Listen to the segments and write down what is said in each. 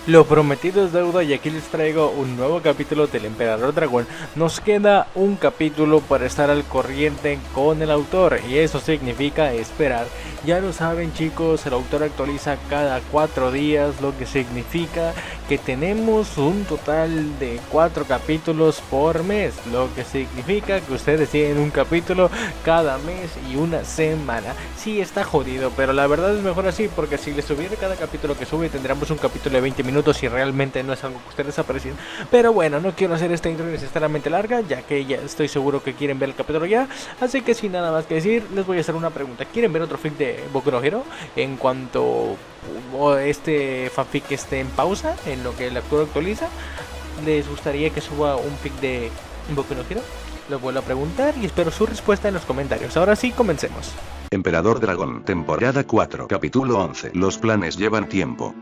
Lo prometido es deuda y aquí les traigo un nuevo capítulo del Emperador Dragón. Nos queda un capítulo para estar al corriente con el autor y eso significa esperar. Ya lo saben chicos, el autor actualiza cada 4 días, lo que significa que tenemos un total de 4 capítulos por mes, lo que significa que ustedes tienen un capítulo cada mes y una semana. Sí, está jodido, pero la verdad es mejor así, porque si les subiera cada capítulo que sube tendríamos un capítulo de 20 minutos y realmente no es algo que ustedes aprecien. Pero bueno, no quiero hacer esta intro necesariamente larga, ya que ya estoy seguro que quieren ver el capítulo ya. Así que sin nada más que decir, les voy a hacer una pregunta. ¿Quieren ver otro fic de Boku no Hero? En cuanto este fanfic esté en pausa, en lo que el autor actualiza, ¿les gustaría que suba un fic de Boku no Hero? Lo vuelvo a preguntar y espero su respuesta en los comentarios. Ahora sí, comencemos. Emperador Dragón, temporada 4, capítulo 11. Los planes llevan tiempo.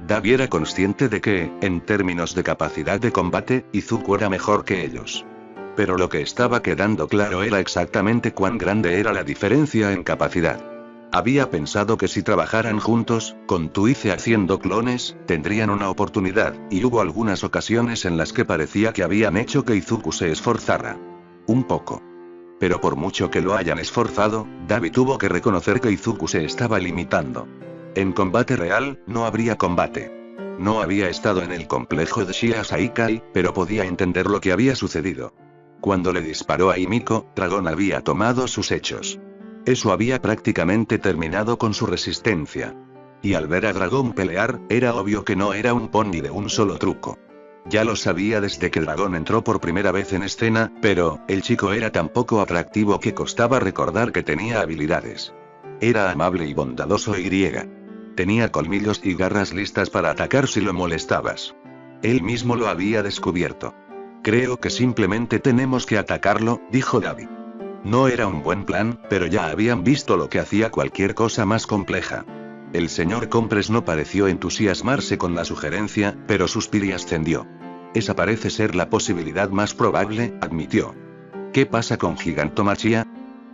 Dabi era consciente de que, en términos de capacidad de combate, Izuku era mejor que ellos. Pero lo que estaba quedando claro era exactamente cuán grande era la diferencia en capacidad. Había pensado que si trabajaran juntos, con Tuice haciendo clones, tendrían una oportunidad, y hubo algunas ocasiones en las que parecía que habían hecho que Izuku se esforzara. Un poco. Pero por mucho que lo hayan esforzado, Dabi tuvo que reconocer que Izuku se estaba limitando. En combate real, no habría combate. No había estado en el complejo de Shia Saikai, pero podía entender lo que había sucedido. Cuando le disparó a Himiko, Dragón había tomado sus hechos. Eso había prácticamente terminado con su resistencia. Y al ver a Dragón pelear, era obvio que no era un pony de un solo truco. Ya lo sabía desde que Dragón entró por primera vez en escena, pero, el chico era tan poco atractivo que costaba recordar que tenía habilidades. Era amable y bondadoso y griega. Tenía colmillos y garras listas para atacar si lo molestabas. Él mismo lo había descubierto. Creo que simplemente tenemos que atacarlo, dijo Dabi. No era un buen plan, pero ya habían visto lo que hacía cualquier cosa más compleja. El señor Compres no pareció entusiasmarse con la sugerencia, pero suspiró y ascendió. Esa parece ser la posibilidad más probable, admitió. ¿Qué pasa con Gigantomachia?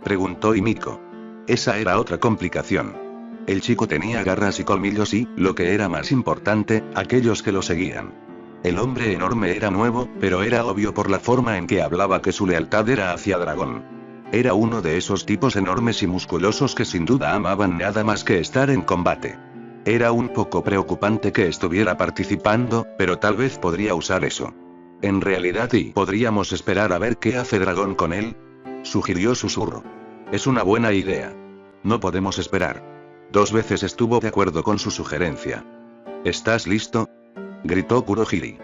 Preguntó Himiko. Esa era otra complicación. El chico tenía garras y colmillos y, lo que era más importante, aquellos que lo seguían. El hombre enorme era nuevo, pero era obvio por la forma en que hablaba que su lealtad era hacia Dragón. Era uno de esos tipos enormes y musculosos que sin duda amaban nada más que estar en combate. Era un poco preocupante que estuviera participando, pero tal vez podría usar eso. En realidad podríamos esperar a ver qué hace Dragón con él, sugirió Susurro. Es una buena idea. No podemos esperar. 2 veces estuvo de acuerdo con su sugerencia. ¿Estás listo?, gritó Kurohiri.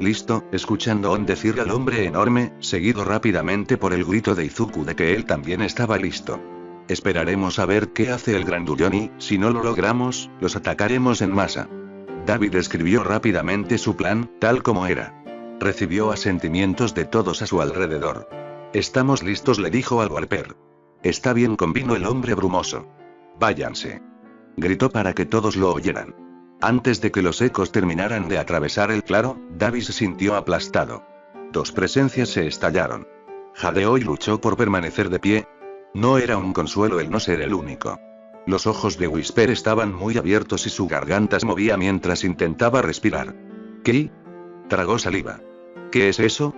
Listo, escuchando decir al hombre enorme, seguido rápidamente por el grito de Izuku de que él también estaba listo. Esperaremos a ver qué hace el grandullón y, si no lo logramos, los atacaremos en masa. Dabi describió rápidamente su plan, tal como era. Recibió asentimientos de todos a su alrededor. Estamos listos, le dijo al Warper. Está bien, convino el hombre brumoso. Váyanse. Gritó para que todos lo oyeran. Antes de que los ecos terminaran de atravesar el claro, Dabi se sintió aplastado. 2 presencias se estallaron. Jadeó y luchó por permanecer de pie. No era un consuelo el no ser el único. Los ojos de Whisper estaban muy abiertos y su garganta se movía mientras intentaba respirar. ¿Qué? Tragó saliva. ¿Qué es eso?,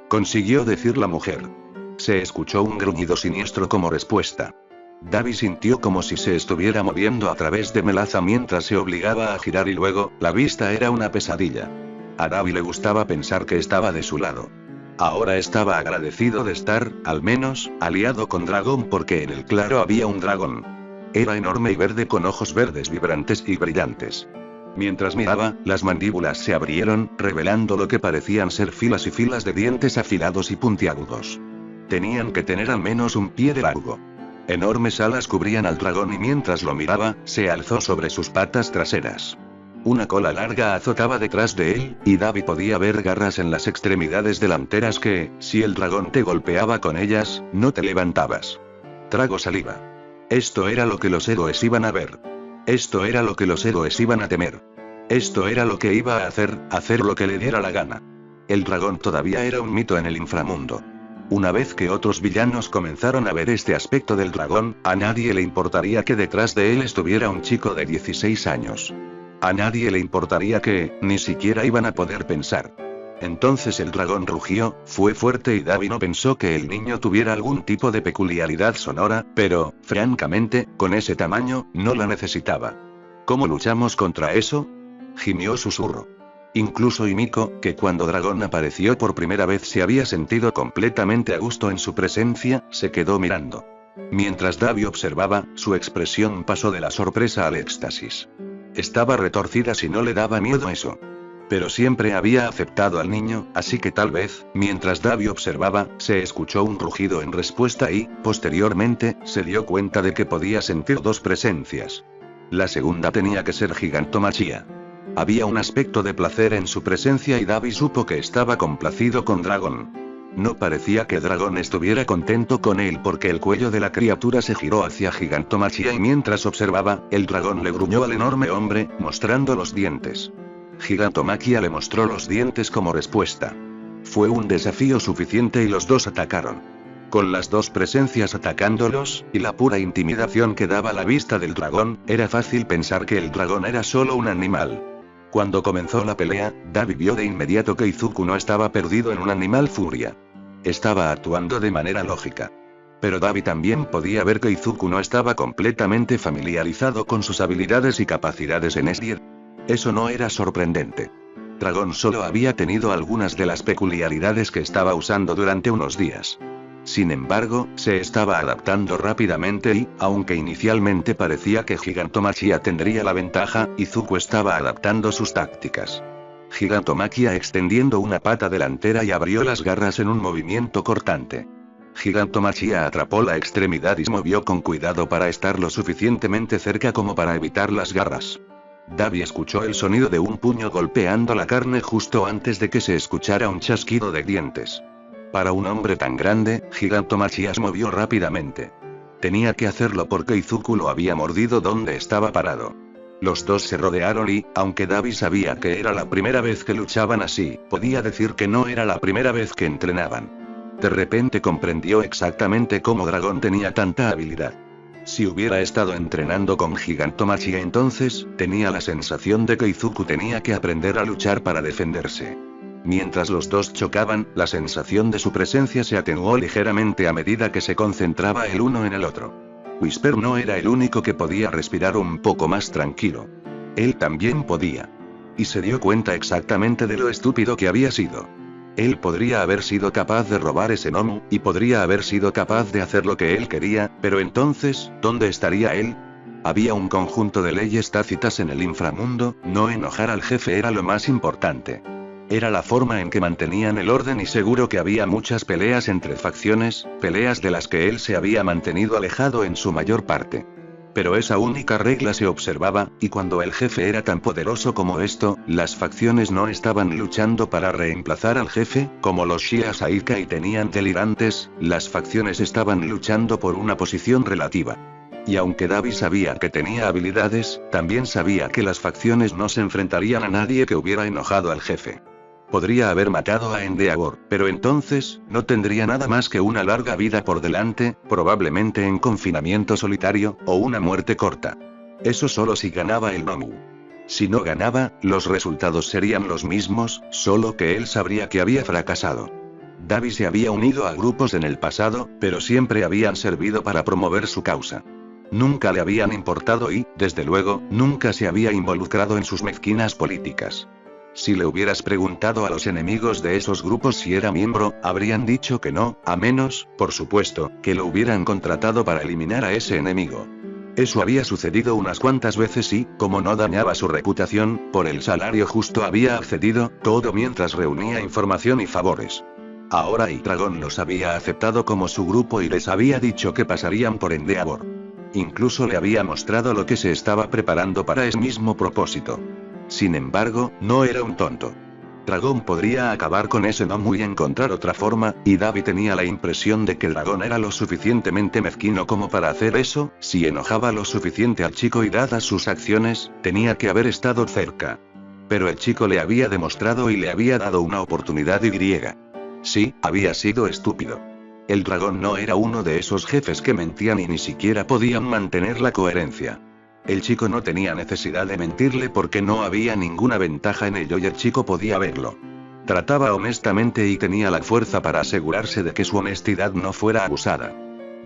consiguió decir la mujer. Se escuchó un gruñido siniestro como respuesta. Dabi sintió como si se estuviera moviendo a través de melaza mientras se obligaba a girar y luego, la vista era una pesadilla. A Dabi le gustaba pensar que estaba de su lado. Ahora estaba agradecido de estar, al menos, aliado con Dragón porque en el claro había un dragón. Era enorme y verde con ojos verdes vibrantes y brillantes. Mientras miraba, las mandíbulas se abrieron, revelando lo que parecían ser filas y filas de dientes afilados y puntiagudos. Tenían que tener al menos un pie de largo. Enormes alas cubrían al dragón y mientras lo miraba, se alzó sobre sus patas traseras. Una cola larga azotaba detrás de él, y Dabi podía ver garras en las extremidades delanteras que, si el dragón te golpeaba con ellas, no te levantabas. Tragó saliva. Esto era lo que los héroes iban a ver. Esto era lo que los héroes iban a temer. Esto era lo que iba a hacer lo que le diera la gana. El dragón todavía era un mito en el inframundo. Una vez que otros villanos comenzaron a ver este aspecto del dragón, a nadie le importaría que detrás de él estuviera un chico de 16 años. A nadie le importaría que, ni siquiera iban a poder pensar. Entonces el dragón rugió, fue fuerte y Davi no pensó que el niño tuviera algún tipo de peculiaridad sonora, pero, francamente, con ese tamaño, no la necesitaba. ¿Cómo luchamos contra eso?, gimió Susurro. Incluso Himiko, que cuando Dragón apareció por primera vez se había sentido completamente a gusto en su presencia, se quedó mirando. Mientras Davi observaba, su expresión pasó de la sorpresa al éxtasis. Estaba retorcida si no le daba miedo eso. Pero siempre había aceptado al niño, así que tal vez, mientras Davi observaba, se escuchó un rugido en respuesta y, posteriormente, se dio cuenta de que podía sentir dos presencias. La segunda tenía que ser Gigantomachia. Había un aspecto de placer en su presencia y Davi supo que estaba complacido con Dragón. No parecía que Dragón estuviera contento con él porque el cuello de la criatura se giró hacia Gigantomachia y mientras observaba, el dragón le gruñó al enorme hombre, mostrando los dientes. Gigantomachia le mostró los dientes como respuesta. Fue un desafío suficiente y los dos atacaron. Con las dos presencias atacándolos, y la pura intimidación que daba la vista del dragón, era fácil pensar que el dragón era solo un animal. Cuando comenzó la pelea, Davi vio de inmediato que Izuku no estaba perdido en un animal furia. Estaba actuando de manera lógica. Pero Davi también podía ver que Izuku no estaba completamente familiarizado con sus habilidades y capacidades en Esdir. Eso no era sorprendente. Dragón solo había tenido algunas de las peculiaridades que estaba usando durante unos días. Sin embargo, se estaba adaptando rápidamente y, aunque inicialmente parecía que Gigantomachia tendría la ventaja, Izuku estaba adaptando sus tácticas. Gigantomachia extendiendo una pata delantera y abrió las garras en un movimiento cortante. Gigantomachia atrapó la extremidad y se movió con cuidado para estar lo suficientemente cerca como para evitar las garras. Davi escuchó el sonido de un puño golpeando la carne justo antes de que se escuchara un chasquido de dientes. Para un hombre tan grande, Gigantomachia se movió rápidamente. Tenía que hacerlo porque Izuku lo había mordido donde estaba parado. Los dos se rodearon y, aunque Davi sabía que era la primera vez que luchaban así, podía decir que no era la primera vez que entrenaban. De repente comprendió exactamente cómo Dragón tenía tanta habilidad. Si hubiera estado entrenando con Gigantomachia entonces, tenía la sensación de que Izuku tenía que aprender a luchar para defenderse. Mientras los dos chocaban, la sensación de su presencia se atenuó ligeramente a medida que se concentraba el uno en el otro. Whisper no era el único que podía respirar un poco más tranquilo. Él también podía. Y se dio cuenta exactamente de lo estúpido que había sido. Él podría haber sido capaz de robar ese Nomu, y podría haber sido capaz de hacer lo que él quería, pero entonces, ¿dónde estaría él? Había un conjunto de leyes tácitas en el inframundo, no enojar al jefe era lo más importante. Era la forma en que mantenían el orden y seguro que había muchas peleas entre facciones, peleas de las que él se había mantenido alejado en su mayor parte. Pero esa única regla se observaba, y cuando el jefe era tan poderoso como esto, las facciones no estaban luchando para reemplazar al jefe, como los Shia Saika y tenían delirantes, las facciones estaban luchando por una posición relativa. Y aunque Davi sabía que tenía habilidades, también sabía que las facciones no se enfrentarían a nadie que hubiera enojado al jefe. Podría haber matado a Endeavor, pero entonces, no tendría nada más que una larga vida por delante, probablemente en confinamiento solitario, o una muerte corta. Eso solo si ganaba el Nomu. Si no ganaba, los resultados serían los mismos, solo que él sabría que había fracasado. Davi se había unido a grupos en el pasado, pero siempre habían servido para promover su causa. Nunca le habían importado y, desde luego, nunca se había involucrado en sus mezquinas políticas. Si le hubieras preguntado a los enemigos de esos grupos si era miembro, habrían dicho que no, a menos, por supuesto, que lo hubieran contratado para eliminar a ese enemigo. Eso había sucedido unas cuantas veces y, como no dañaba su reputación, por el salario justo había accedido, todo mientras reunía información y favores. Ahora Dragón los había aceptado como su grupo y les había dicho que pasarían por Endeavor. Incluso le había mostrado lo que se estaba preparando para ese mismo propósito. Sin embargo, no era un tonto. Dragón podría acabar con ese Nomu y encontrar otra forma, y Davi tenía la impresión de que Dragón era lo suficientemente mezquino como para hacer eso, si enojaba lo suficiente al chico y dadas sus acciones, tenía que haber estado cerca. Pero el chico le había demostrado y le había dado una oportunidad y. Sí, había sido estúpido. El dragón no era uno de esos jefes que mentían y ni siquiera podían mantener la coherencia. El chico no tenía necesidad de mentirle porque no había ninguna ventaja en ello y el chico podía verlo. Trataba honestamente y tenía la fuerza para asegurarse de que su honestidad no fuera abusada.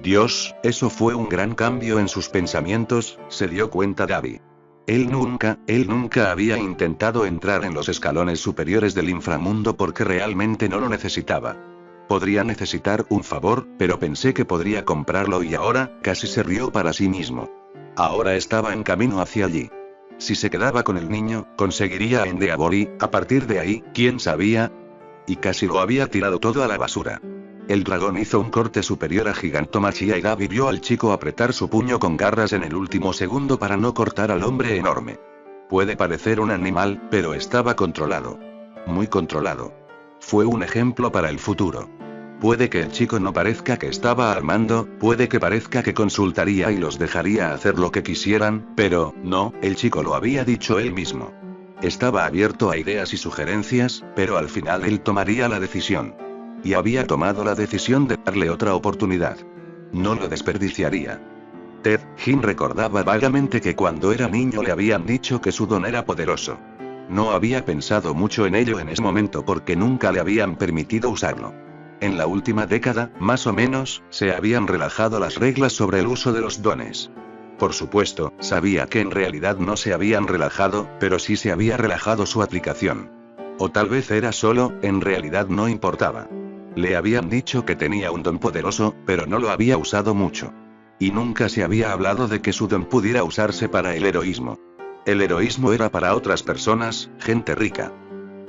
Dios, eso fue un gran cambio en sus pensamientos, se dio cuenta Davi. Él nunca había intentado entrar en los escalones superiores del inframundo porque realmente no lo necesitaba. Podría necesitar un favor, pero pensé que podría comprarlo y ahora, casi se rió para sí mismo. Ahora estaba en camino hacia allí. Si se quedaba con el niño, conseguiría a Endeavour, a partir de ahí, ¿quién sabía? Y casi lo había tirado todo a la basura. El dragón hizo un corte superior a Gigantomachia y Davi vio al chico apretar su puño con garras en el último segundo para no cortar al hombre enorme. Puede parecer un animal, pero estaba controlado. Muy controlado. Fue un ejemplo para el futuro. Puede que el chico no parezca que estaba armando, puede que parezca que consultaría y los dejaría hacer lo que quisieran, pero, no, el chico lo había dicho él mismo. Estaba abierto a ideas y sugerencias, pero al final él tomaría la decisión. Y había tomado la decisión de darle otra oportunidad. No lo desperdiciaría. Ted Jin recordaba vagamente que cuando era niño le habían dicho que su don era poderoso. No había pensado mucho en ello en ese momento porque nunca le habían permitido usarlo. En la última década, más o menos, se habían relajado las reglas sobre el uso de los dones. Por supuesto, sabía que en realidad no se habían relajado, pero sí se había relajado su aplicación. O tal vez era solo, en realidad no importaba. Le habían dicho que tenía un don poderoso, pero no lo había usado mucho. Y nunca se había hablado de que su don pudiera usarse para el heroísmo. El heroísmo era para otras personas, gente rica.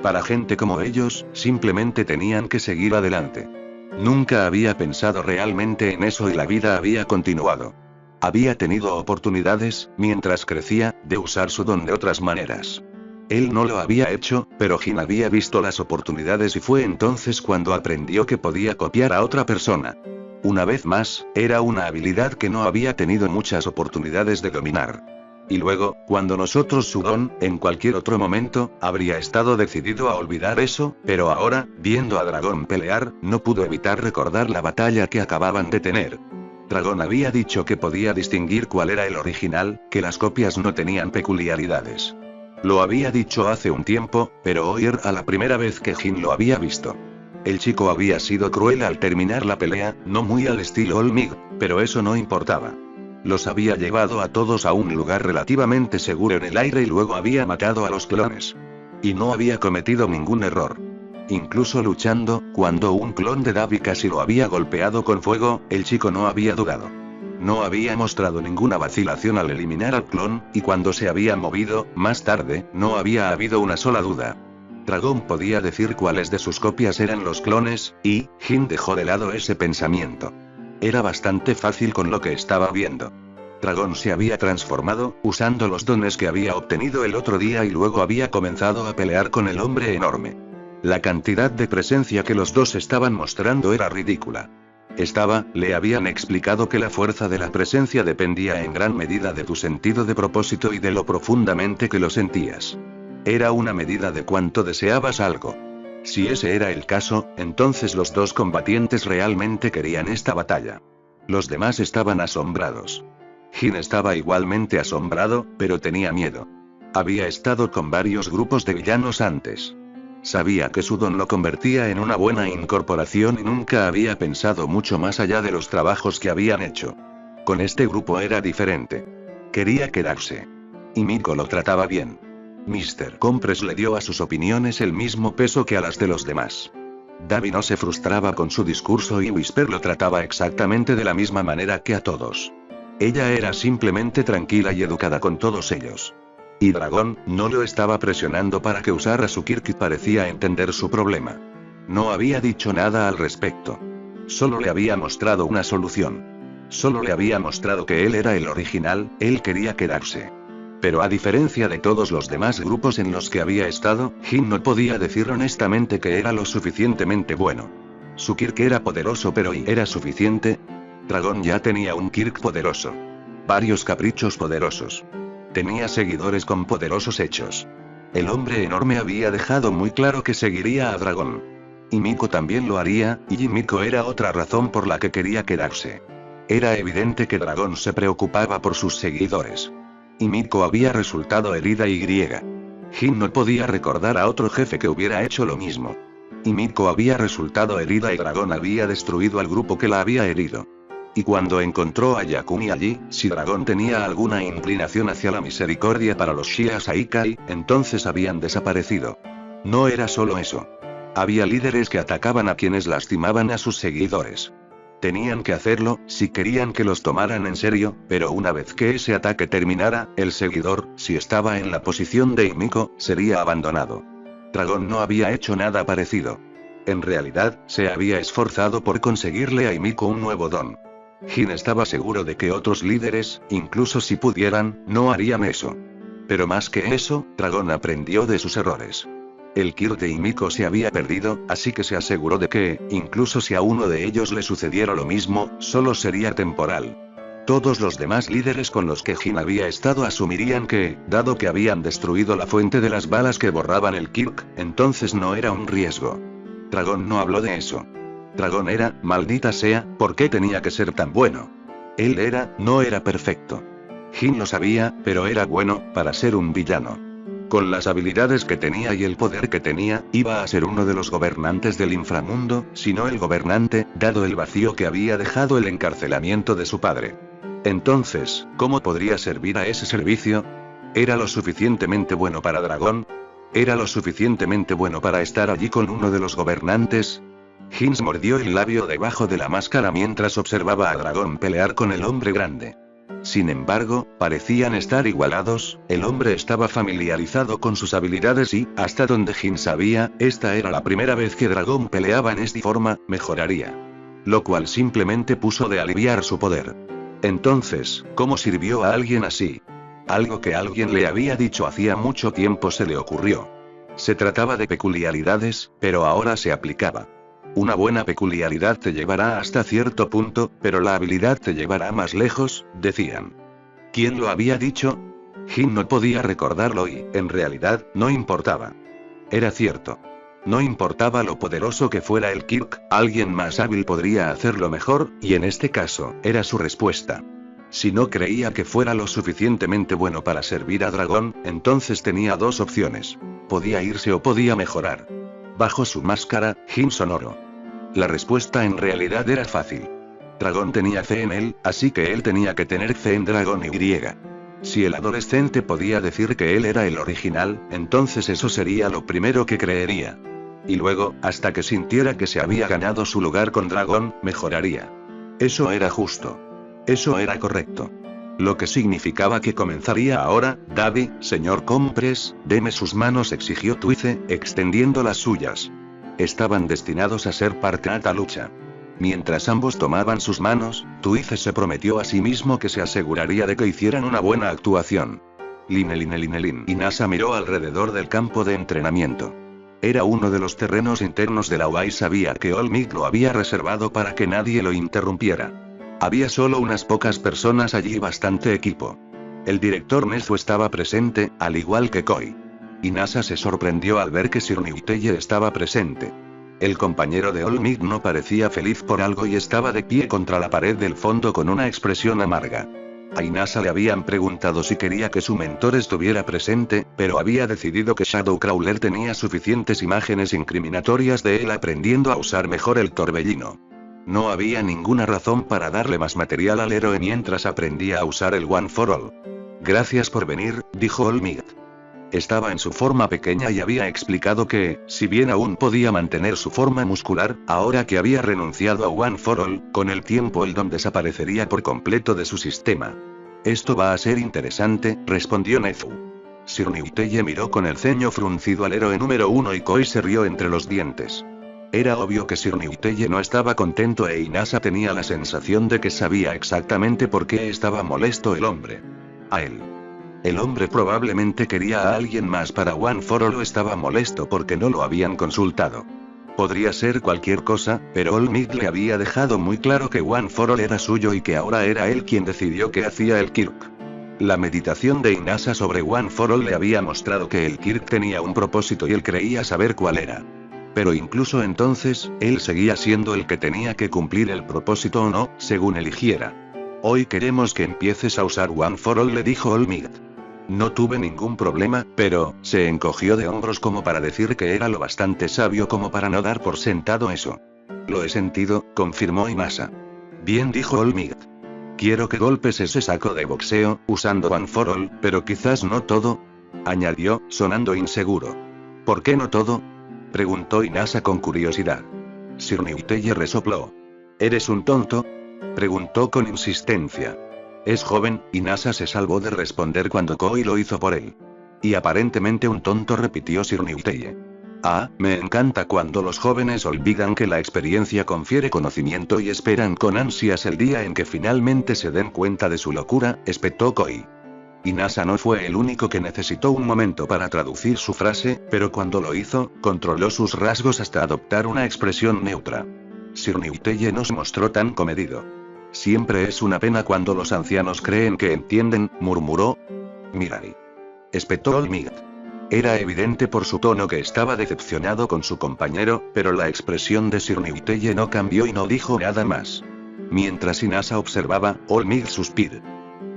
Para gente como ellos, simplemente tenían que seguir adelante. Nunca había pensado realmente en eso y la vida había continuado. Había tenido oportunidades, mientras crecía, de usar su don de otras maneras. Él no lo había hecho, pero Jin había visto las oportunidades y fue entonces cuando aprendió que podía copiar a otra persona. Una vez más, era una habilidad que no había tenido muchas oportunidades de dominar. Y luego, cuando nosotros su don, en cualquier otro momento, habría estado decidido a olvidar eso, pero ahora, viendo a Dragón pelear, no pudo evitar recordar la batalla que acababan de tener. Dragón había dicho que podía distinguir cuál era el original, que las copias no tenían peculiaridades. Lo había dicho hace un tiempo, pero hoy era la primera vez que Jin lo había visto. El chico había sido cruel al terminar la pelea, no muy al estilo Olmig, pero eso no importaba. Los había llevado a todos a un lugar relativamente seguro en el aire y luego había matado a los clones. Y no había cometido ningún error. Incluso luchando, cuando un clon de Davi casi lo había golpeado con fuego, el chico no había dudado. No había mostrado ninguna vacilación al eliminar al clon, y cuando se había movido, más tarde, no había habido una sola duda. Dragón podía decir cuáles de sus copias eran los clones, y Jin dejó de lado ese pensamiento. Era bastante fácil con lo que estaba viendo. Dragón se había transformado, usando los dones que había obtenido el otro día y luego había comenzado a pelear con el hombre enorme. La cantidad de presencia que los dos estaban mostrando era ridícula. Le habían explicado que la fuerza de la presencia dependía en gran medida de tu sentido de propósito y de lo profundamente que lo sentías. Era una medida de cuánto deseabas algo. Si ese era el caso, entonces los dos combatientes realmente querían esta batalla. Los demás estaban asombrados. Jin estaba igualmente asombrado, pero tenía miedo. Había estado con varios grupos de villanos antes. Sabía que su don lo convertía en una buena incorporación y nunca había pensado mucho más allá de los trabajos que habían hecho. Con este grupo era diferente. Quería quedarse. Y Miko lo trataba bien. Mr. Compress le dio a sus opiniones el mismo peso que a las de los demás. Davi no se frustraba con su discurso y Whisper lo trataba exactamente de la misma manera que a todos. Ella era simplemente tranquila y educada con todos ellos. Y Dragón no lo estaba presionando para que usara su Kirk y parecía entender su problema. No había dicho nada al respecto. Solo le había mostrado una solución. Solo le había mostrado que él era el original, él quería quedarse. Pero a diferencia de todos los demás grupos en los que había estado, Jin no podía decir honestamente que era lo suficientemente bueno. Su Kirk era poderoso pero ¿y era suficiente? Dragón ya tenía un Kirk poderoso. Varios caprichos poderosos. Tenía seguidores con poderosos hechos. El hombre enorme había dejado muy claro que seguiría a Dragón. Y Miko también lo haría, y Miko era otra razón por la que quería quedarse. Era evidente que Dragón se preocupaba por sus seguidores. Y Miko había resultado herida y griega. Jin no podía recordar a otro jefe que hubiera hecho lo mismo. Y Miko había resultado herida y Dragón había destruido al grupo que la había herido. Y cuando encontró a Yakuni allí, si Dragón tenía alguna inclinación hacia la misericordia para los Shia Saikai, entonces habían desaparecido. No era solo eso. Había líderes que atacaban a quienes lastimaban a sus seguidores. Tenían que hacerlo, si querían que los tomaran en serio, pero una vez que ese ataque terminara, el seguidor, si estaba en la posición de Himiko, sería abandonado. Dragón no había hecho nada parecido. En realidad, se había esforzado por conseguirle a Himiko un nuevo don. Jin estaba seguro de que otros líderes, incluso si pudieran, no harían eso. Pero más que eso, Dragón aprendió de sus errores. El Kirk de Himiko se había perdido, así que se aseguró de que, incluso si a uno de ellos le sucediera lo mismo, solo sería temporal. Todos los demás líderes con los que Jin había estado asumirían que, dado que habían destruido la fuente de las balas que borraban el Kirk, entonces no era un riesgo. Dragón no habló de eso. Dragón era, maldita sea, ¿por qué tenía que ser tan bueno? Él no era perfecto. Jin lo sabía, pero era bueno, para ser un villano. Con las habilidades que tenía y el poder que tenía, iba a ser uno de los gobernantes del inframundo, si no el gobernante, dado el vacío que había dejado el encarcelamiento de su padre. Entonces, ¿cómo podría servir a ese servicio? ¿Era lo suficientemente bueno para Dragón? ¿Era lo suficientemente bueno para estar allí con uno de los gobernantes? Jin mordió el labio debajo de la máscara mientras observaba a Dragón pelear con el hombre grande. Sin embargo, parecían estar igualados, el hombre estaba familiarizado con sus habilidades y, hasta donde Jin sabía, esta era la primera vez que Dragón peleaba en esta forma, mejoraría. Lo cual simplemente puso de aliviar su poder. Entonces, ¿cómo sirvió a alguien así? Algo que alguien le había dicho hacía mucho tiempo se le ocurrió. Se trataba de peculiaridades, pero ahora se aplicaba. Una buena peculiaridad te llevará hasta cierto punto, pero la habilidad te llevará más lejos, decían. ¿Quién lo había dicho? Jin no podía recordarlo y, en realidad, no importaba. Era cierto. No importaba lo poderoso que fuera el Kirk, alguien más hábil podría hacerlo mejor, y en este caso, era su respuesta. Si no creía que fuera lo suficientemente bueno para servir a Dragón, entonces tenía dos opciones. Podía irse o podía mejorar. Bajo su máscara, Jin sonoro. La respuesta en realidad era fácil. Dragón tenía fe en él, así que él tenía que tener fe en Dragón Y. Si el adolescente podía decir que él era el original, entonces eso sería lo primero que creería. Y luego, hasta que sintiera que se había ganado su lugar con Dragón, mejoraría. Eso era justo. Eso era correcto. Lo que significaba que comenzaría ahora. Davi, señor Compress, deme sus manos, exigió Twice, extendiendo las suyas. Estaban destinados a ser parte de esta lucha. Mientras ambos tomaban sus manos, Twice se prometió a sí mismo que se aseguraría de que hicieran una buena actuación. Linelin. Inasa miró alrededor del campo de entrenamiento. Era uno de los terrenos internos de la UA y sabía que Olmig lo había reservado para que nadie lo interrumpiera. Había solo unas pocas personas allí y bastante equipo. El director Nezu estaba presente, al igual que Koi. Inasa se sorprendió al ver que Sir Niuteye estaba presente. El compañero de Olmig no parecía feliz por algo y estaba de pie contra la pared del fondo con una expresión amarga. A Inasa le habían preguntado si quería que su mentor estuviera presente, pero había decidido que Shadowcrawler tenía suficientes imágenes incriminatorias de él aprendiendo a usar mejor el torbellino. No había ninguna razón para darle más material al héroe mientras aprendía a usar el One for All. Gracias por venir, dijo Olmig. Estaba en su forma pequeña y había explicado que, si bien aún podía mantener su forma muscular, ahora que había renunciado a One for All, con el tiempo el don desaparecería por completo de su sistema. Esto va a ser interesante, respondió Nezu. Sir Niuteye miró con el ceño fruncido al héroe número 1 y Koi se rió entre los dientes. Era obvio que Sir Niuteye no estaba contento e Inasa tenía la sensación de que sabía exactamente por qué estaba molesto el hombre. A él. El hombre probablemente quería a alguien más para One for All o estaba molesto porque no lo habían consultado. Podría ser cualquier cosa, pero Olmig le había dejado muy claro que One for All era suyo y que ahora era él quien decidió qué hacía el Kirk. La meditación de Inasa sobre One for All le había mostrado que el Kirk tenía un propósito y él creía saber cuál era. Pero incluso entonces, él seguía siendo el que tenía que cumplir el propósito o no, según eligiera. Hoy queremos que empieces a usar One for All, le dijo Olmig. No tuve ningún problema, pero, se encogió de hombros como para decir que era lo bastante sabio como para no dar por sentado eso. Lo he sentido, confirmó Inasa. Bien, dijo All Might. Quiero que golpes ese saco de boxeo, usando One for All, pero quizás no todo, añadió, sonando inseguro. ¿Por qué no todo?, preguntó Inasa con curiosidad. Sir Newteye resopló. ¿Eres un tonto?, preguntó con insistencia. Es joven, Inasa se salvó de responder cuando Koi lo hizo por él. Y aparentemente un tonto, repitió Sir Newteye. Ah, me encanta cuando los jóvenes olvidan que la experiencia confiere conocimiento y esperan con ansias el día en que finalmente se den cuenta de su locura, espetó Koi. Inasa no fue el único que necesitó un momento para traducir su frase, pero cuando lo hizo, controló sus rasgos hasta adoptar una expresión neutra. Sir Newteye no se mostró tan comedido. Siempre es una pena cuando los ancianos creen que entienden, murmuró. Mirai. Espetó All Might. Era evidente por su tono que estaba decepcionado con su compañero, pero la expresión de Sir Newteye no cambió y no dijo nada más. Mientras Inasa observaba, All Might suspiró.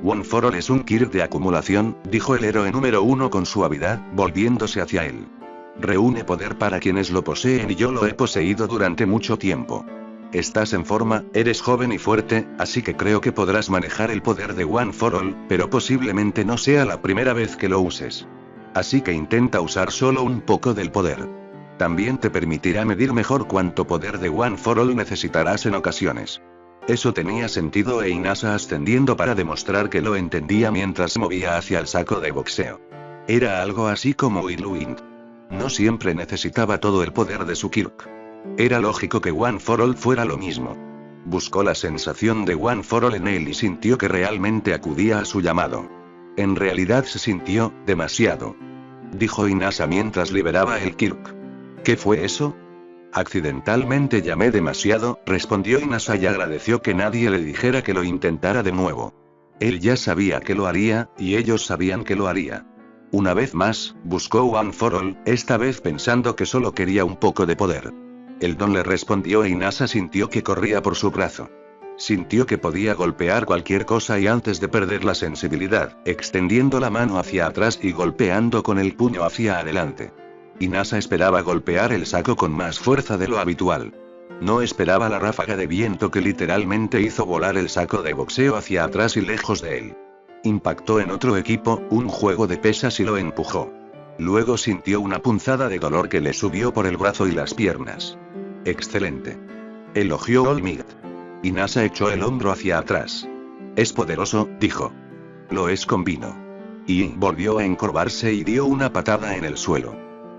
One for All es un Kirk de acumulación, dijo el héroe número 1 con suavidad, volviéndose hacia él. Reúne poder para quienes lo poseen y yo lo he poseído durante mucho tiempo. Estás en forma, eres joven y fuerte, así que creo que podrás manejar el poder de One for All, pero posiblemente no sea la primera vez que lo uses. Así que intenta usar solo un poco del poder. También te permitirá medir mejor cuánto poder de One for All necesitarás en ocasiones. Eso tenía sentido e Inasa ascendiendo para demostrar que lo entendía mientras movía hacia el saco de boxeo. Era algo así como Whirlwind. No siempre necesitaba todo el poder de su Kirk. Era lógico que One for All fuera lo mismo. Buscó la sensación de One for All en él y sintió que realmente acudía a su llamado. En realidad se sintió, demasiado. Dijo Inasa mientras liberaba el Kirk. ¿Qué fue eso? Accidentalmente llamé demasiado, respondió Inasa y agradeció que nadie le dijera que lo intentara de nuevo. Él ya sabía que lo haría, y ellos sabían que lo haría. Una vez más, buscó One for All, esta vez pensando que solo quería un poco de poder. El don le respondió e Inasa sintió que corría por su brazo. Sintió que podía golpear cualquier cosa y antes de perder la sensibilidad, extendiendo la mano hacia atrás y golpeando con el puño hacia adelante. Inasa esperaba golpear el saco con más fuerza de lo habitual. No esperaba la ráfaga de viento que literalmente hizo volar el saco de boxeo hacia atrás y lejos de él. Impactó en otro equipo, un juego de pesas y lo empujó. Luego sintió una punzada de dolor que le subió por el brazo y las piernas. Excelente. Elogió All Might. Inasa echó el hombro hacia atrás. Es poderoso, dijo. Lo es con vino. Y volvió a encorvarse y dio una patada en el suelo.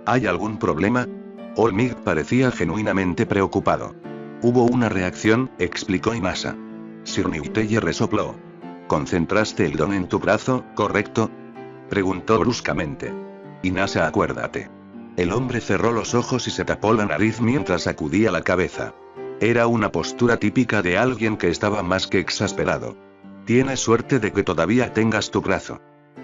¿Hay algún problema? All Might parecía genuinamente preocupado. Hubo una reacción, explicó Inasa. Sir Newteye resopló. ¿Concentraste el don en tu brazo, correcto?, preguntó bruscamente. Inasa, acuérdate. El hombre cerró los ojos y se tapó la nariz mientras sacudía la cabeza. Era una postura típica de alguien que estaba más que exasperado. Tienes suerte de que todavía tengas tu brazo.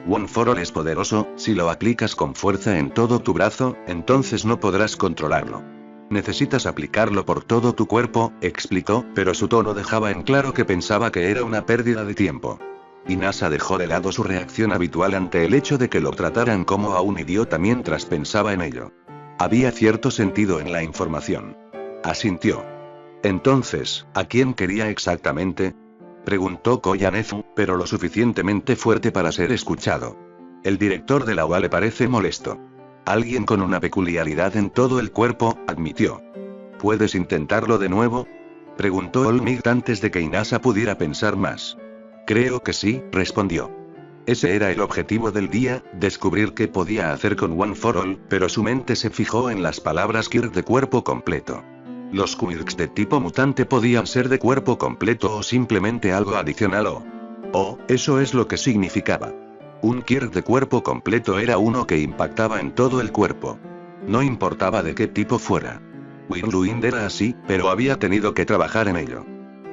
One for All es poderoso, si lo aplicas con fuerza en todo tu brazo, entonces no podrás controlarlo. Necesitas aplicarlo por todo tu cuerpo, explicó, pero su tono dejaba en claro que pensaba que era una pérdida de tiempo. Inasa dejó de lado su reacción habitual ante el hecho de que lo trataran como a un idiota mientras pensaba en ello. Había cierto sentido en la información. Asintió. Entonces, ¿a quién quería exactamente?, preguntó Koyanezu, pero lo suficientemente fuerte para ser escuchado. El director de la UA le parece molesto. Alguien con una peculiaridad en todo el cuerpo, admitió. ¿Puedes intentarlo de nuevo?, preguntó All Might antes de que Inasa pudiera pensar más. Creo que sí, respondió. Ese era el objetivo del día, descubrir qué podía hacer con One for All, pero su mente se fijó en las palabras Kirk de cuerpo completo. Los Quirks de tipo mutante podían ser de cuerpo completo o simplemente algo adicional o eso es lo que significaba. Un Kirk de cuerpo completo era uno que impactaba en todo el cuerpo. No importaba de qué tipo fuera. Whirlwind era así, pero había tenido que trabajar en ello.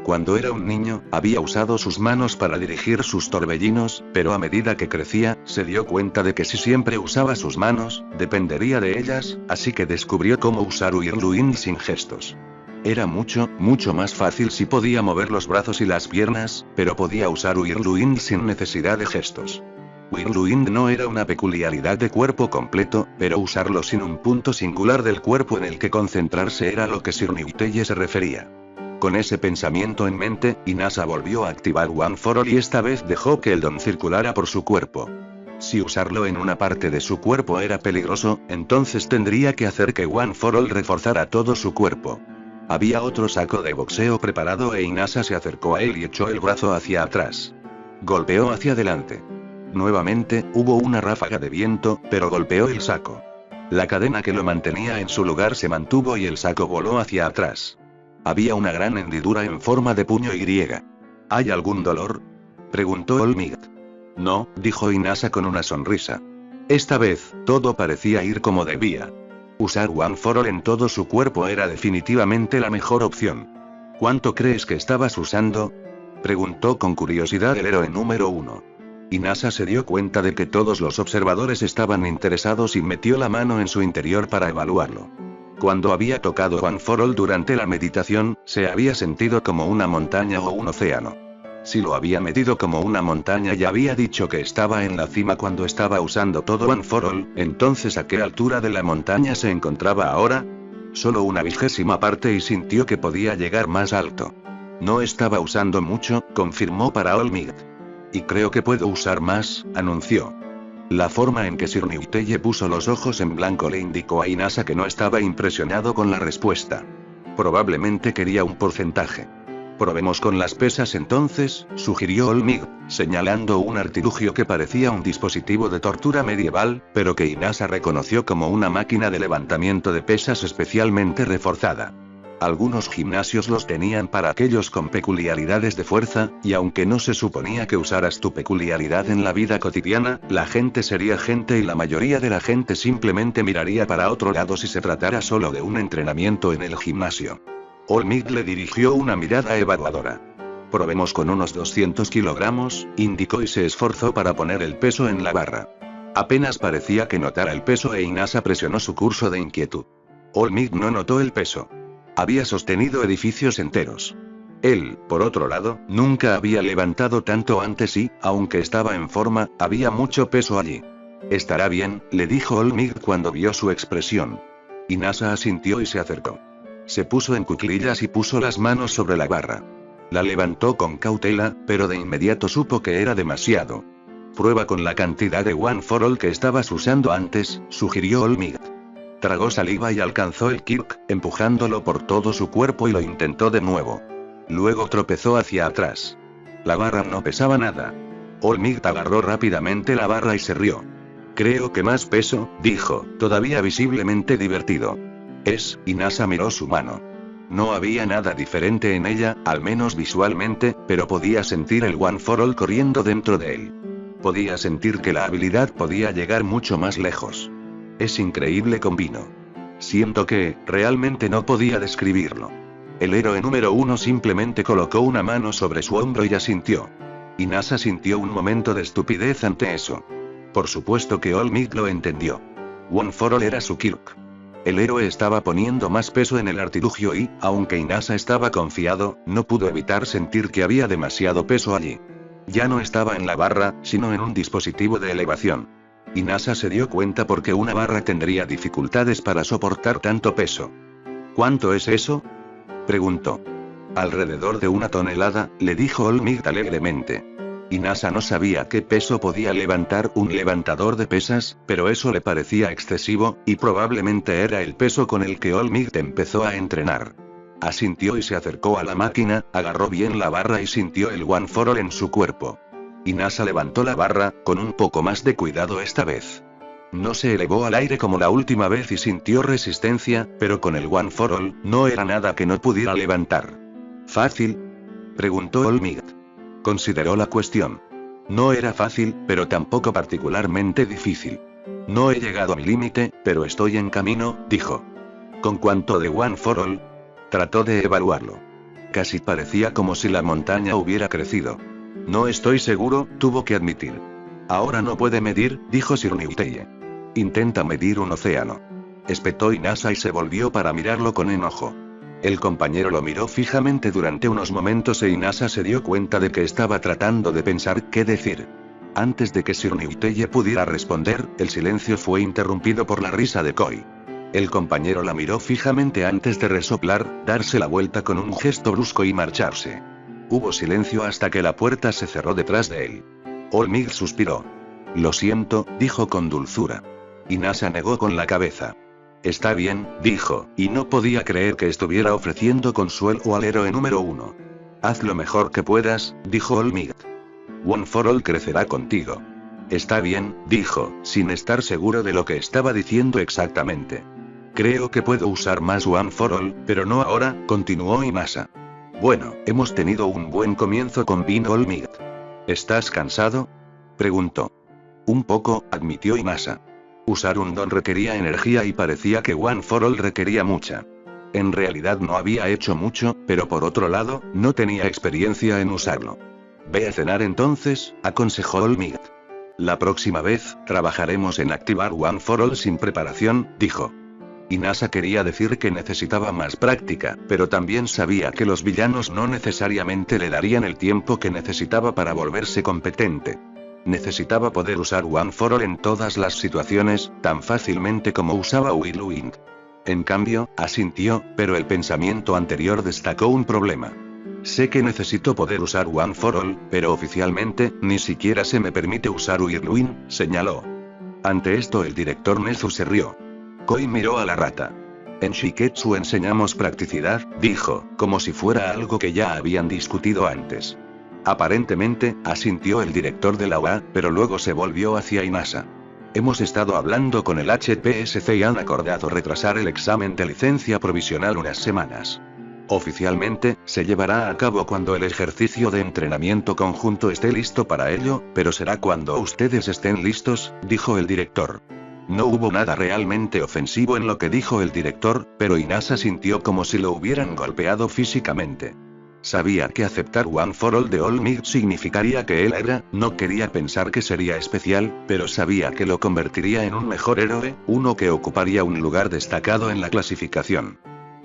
Cuando era un niño, había usado sus manos para dirigir sus torbellinos, pero a medida que crecía, se dio cuenta de que si siempre usaba sus manos, dependería de ellas, así que descubrió cómo usar Whirlwind sin gestos. Era mucho más fácil si podía mover los brazos y las piernas, pero podía usar Whirlwind sin necesidad de gestos. Whirlwind no era una peculiaridad de cuerpo completo, pero usarlo sin un punto singular del cuerpo en el que concentrarse era lo que Sir Newteye se refería. Con ese pensamiento en mente, Inasa volvió a activar One for All y esta vez dejó que el don circulara por su cuerpo. Si usarlo en una parte de su cuerpo era peligroso, entonces tendría que hacer que One for All reforzara todo su cuerpo. Había otro saco de boxeo preparado e Inasa se acercó a él y echó el brazo hacia atrás. Golpeó hacia adelante. Nuevamente, hubo una ráfaga de viento, pero golpeó el saco. La cadena que lo mantenía en su lugar se mantuvo y el saco voló hacia atrás. Había una gran hendidura en forma de puño Y. ¿Hay algún dolor?, preguntó Olmigt. No, dijo Inasa con una sonrisa. Esta vez, todo parecía ir como debía. Usar One for All en todo su cuerpo era definitivamente la mejor opción. ¿Cuánto crees que estabas usando?, preguntó con curiosidad el héroe número 1. Inasa se dio cuenta de que todos los observadores estaban interesados y metió la mano en su interior para evaluarlo. Cuando había tocado One for All durante la meditación, se había sentido como una montaña o un océano. Si lo había medido como una montaña y había dicho que estaba en la cima cuando estaba usando todo One for All, entonces ¿a qué altura de la montaña se encontraba ahora? Solo una 20ª parte y sintió que podía llegar más alto. No estaba usando mucho, confirmó para Olmigt. Y creo que puedo usar más, anunció. La forma en que Sir Newteye puso los ojos en blanco le indicó a Inasa que no estaba impresionado con la respuesta. Probablemente quería un porcentaje. Probemos con las pesas entonces, sugirió Olmigt, señalando un artilugio que parecía un dispositivo de tortura medieval, pero que Inasa reconoció como una máquina de levantamiento de pesas especialmente reforzada. Algunos gimnasios los tenían para aquellos con peculiaridades de fuerza, y aunque no se suponía que usaras tu peculiaridad en la vida cotidiana, la gente sería gente y la mayoría de la gente simplemente miraría para otro lado si se tratara solo de un entrenamiento en el gimnasio. Olmigt le dirigió una mirada evaluadora. Probemos con unos 200 kilogramos, indicó y se esforzó para poner el peso en la barra. Apenas parecía que notara el peso e Inasa presionó su curso de inquietud. Olmigt no notó el peso. Había sostenido edificios enteros. Él, por otro lado, nunca había levantado tanto antes y, aunque estaba en forma, había mucho peso allí. Estará bien, le dijo Olmigt cuando vio su expresión. Inasa asintió y se acercó. Se puso en cuclillas y puso las manos sobre la barra. La levantó con cautela, pero de inmediato supo que era demasiado. Prueba con la cantidad de One for All que estabas usando antes, sugirió Olmigt. Tragó saliva y alcanzó el kirk, empujándolo por todo su cuerpo y lo intentó de nuevo. Luego tropezó hacia atrás. La barra no pesaba nada. Olmigt agarró rápidamente la barra y se rió. Creo que más peso, dijo, todavía visiblemente divertido. Inasa miró su mano. No había nada diferente en ella, al menos visualmente, pero podía sentir el One for All corriendo dentro de él. Podía sentir que la habilidad podía llegar mucho más lejos. Es increíble, combinó. Siento que, realmente no podía describirlo. El héroe número 1 simplemente colocó una mano sobre su hombro y asintió. Inasa sintió un momento de estupidez ante eso. Por supuesto que Olmigt lo entendió. One for All era su kirk. El héroe estaba poniendo más peso en el artilugio y, aunque Inasa estaba confiado, no pudo evitar sentir que había demasiado peso allí. Ya no estaba en la barra, sino en un dispositivo de elevación. Inasa se dio cuenta porque una barra tendría dificultades para soportar tanto peso. ¿Cuánto es eso?, preguntó. Alrededor de 1 tonelada, le dijo Olmigt alegremente. Inasa no sabía qué peso podía levantar un levantador de pesas, pero eso le parecía excesivo, y probablemente era el peso con el que Olmigt empezó a entrenar. Asintió y se acercó a la máquina, agarró bien la barra y sintió el One for All en su cuerpo. Inasa levantó la barra, con un poco más de cuidado esta vez. No se elevó al aire como la última vez y sintió resistencia, pero con el One for All, no era nada que no pudiera levantar. ¿Fácil?, preguntó Olmigt. Consideró la cuestión. No era fácil, pero tampoco particularmente difícil. No he llegado a mi límite, pero estoy en camino, dijo. ¿Con cuánto de One for All? Trató de evaluarlo. Casi parecía como si la montaña hubiera crecido. No estoy seguro, tuvo que admitir. Ahora no puede medir, dijo Sir Newteye. Intenta medir un océano. Espetó Inasa y se volvió para mirarlo con enojo. El compañero lo miró fijamente durante unos momentos e Inasa se dio cuenta de que estaba tratando de pensar qué decir. Antes de que Sir Newteye pudiera responder, el silencio fue interrumpido por la risa de Koi. El compañero la miró fijamente antes de resoplar, darse la vuelta con un gesto brusco y marcharse. Hubo silencio hasta que la puerta se cerró detrás de él. All-Might suspiró. Lo siento, dijo con dulzura. Inasa negó con la cabeza. Está bien, dijo, y no podía creer que estuviera ofreciendo consuelo al héroe número 1. Haz lo mejor que puedas, dijo All-Might. One for All crecerá contigo. Está bien, dijo, sin estar seguro de lo que estaba diciendo exactamente. Creo que puedo usar más One for All, pero no ahora, continuó Inasa. Bueno, hemos tenido un buen comienzo con Bean All-Might. ¿Estás cansado?, preguntó. Un poco, admitió Inasa. Usar un don requería energía y parecía que One for All requería mucha. En realidad no había hecho mucho, pero por otro lado, no tenía experiencia en usarlo. Ve a cenar entonces, aconsejó All-Might. La próxima vez, trabajaremos en activar One for All sin preparación, dijo. Inasa quería decir que necesitaba más práctica, pero también sabía que los villanos no necesariamente le darían el tiempo que necesitaba para volverse competente. Necesitaba poder usar One for All en todas las situaciones, tan fácilmente como usaba Whirlwind. En cambio, asintió, pero el pensamiento anterior destacó un problema. Sé que necesito poder usar One for All, pero oficialmente, ni siquiera se me permite usar Whirlwind, señaló. Ante esto el director Nezu se rió. Koi miró a la rata. En Shiketsu enseñamos practicidad, dijo, como si fuera algo que ya habían discutido antes. Aparentemente, asintió el director de la UA, pero luego se volvió hacia Inasa. Hemos estado hablando con el HPSC y han acordado retrasar el examen de licencia provisional unas semanas. Oficialmente, se llevará a cabo cuando el ejercicio de entrenamiento conjunto esté listo para ello, pero será cuando ustedes estén listos, dijo el director. No hubo nada realmente ofensivo en lo que dijo el director, pero Inasa sintió como si lo hubieran golpeado físicamente. Sabía que aceptar One for All de All-Might significaría que él no quería pensar que sería especial, pero sabía que lo convertiría en un mejor héroe, uno que ocuparía un lugar destacado en la clasificación.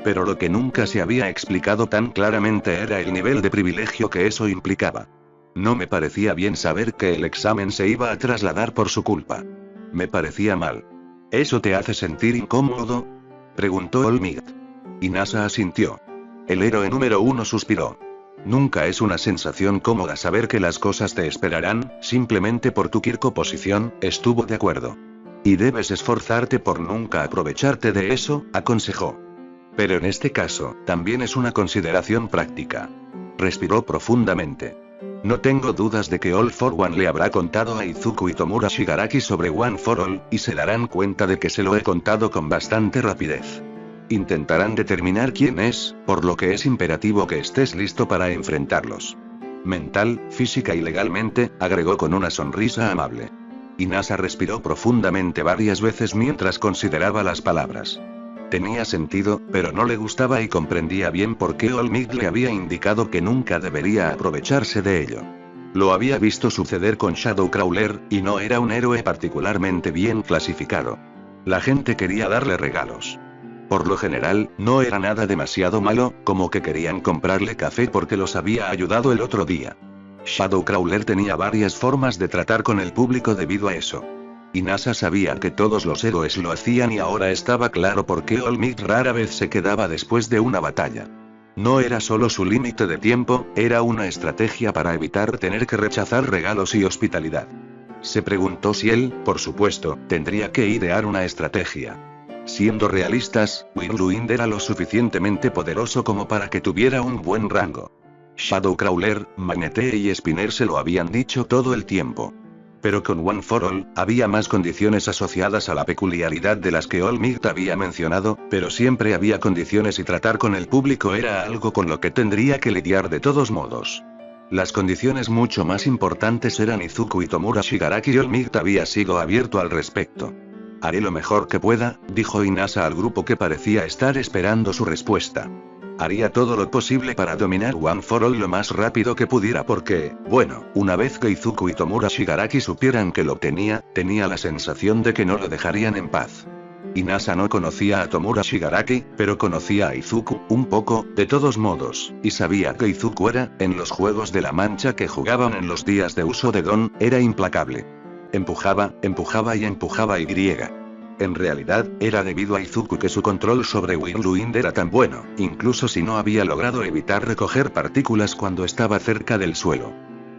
Pero lo que nunca se había explicado tan claramente era el nivel de privilegio que eso implicaba. No me parecía bien saber que el examen se iba a trasladar por su culpa. Me parecía mal. ¿Eso te hace sentir incómodo?, preguntó All-Might. Inasa asintió. El héroe número 1 suspiró. Nunca es una sensación cómoda saber que las cosas te esperarán, simplemente por tu posición, estuvo de acuerdo. Y debes esforzarte por nunca aprovecharte de eso, aconsejó. Pero en este caso, también es una consideración práctica. Respiró profundamente. No tengo dudas de que All for One le habrá contado a Izuku y Tomura Shigaraki sobre One for All, y se darán cuenta de que se lo he contado con bastante rapidez. Intentarán determinar quién es, por lo que es imperativo que estés listo para enfrentarlos. Mental, física y legalmente, agregó con una sonrisa amable. Inasa respiró profundamente varias veces mientras consideraba las palabras. Tenía sentido, pero no le gustaba y comprendía bien por qué All-Might le había indicado que nunca debería aprovecharse de ello. Lo había visto suceder con Shadowcrawler, y no era un héroe particularmente bien clasificado. La gente quería darle regalos. Por lo general, no era nada demasiado malo, como que querían comprarle café porque los había ayudado el otro día. Shadowcrawler tenía varias formas de tratar con el público debido a eso. Inasa sabía que todos los héroes lo hacían y ahora estaba claro por qué All-Might rara vez se quedaba después de una batalla. No era solo su límite de tiempo, era una estrategia para evitar tener que rechazar regalos y hospitalidad. Se preguntó si él, por supuesto, tendría que idear una estrategia. Siendo realistas, Whirlwind era lo suficientemente poderoso como para que tuviera un buen rango. Shadowcrawler, Magneté y Spinner se lo habían dicho todo el tiempo. Pero con One for All, había más condiciones asociadas a la peculiaridad de las que All-Might había mencionado, pero siempre había condiciones y tratar con el público era algo con lo que tendría que lidiar de todos modos. Las condiciones mucho más importantes eran Izuku y Tomura Shigaraki y All-Might había sido abierto al respecto. Haré lo mejor que pueda, dijo Inasa al grupo que parecía estar esperando su respuesta. Haría todo lo posible para dominar One for All lo más rápido que pudiera porque, bueno, una vez que Izuku y Tomura Shigaraki supieran que lo tenía la sensación de que no lo dejarían en paz. Inasa no conocía a Tomura Shigaraki, pero conocía a Izuku, un poco, de todos modos, y sabía que Izuku era, en los juegos de la mancha que jugaban en los días de uso de Don, era implacable. Empujaba y empujaba y griega. En realidad, era debido a Izuku que su control sobre Whirlwind era tan bueno, incluso si no había logrado evitar recoger partículas cuando estaba cerca del suelo.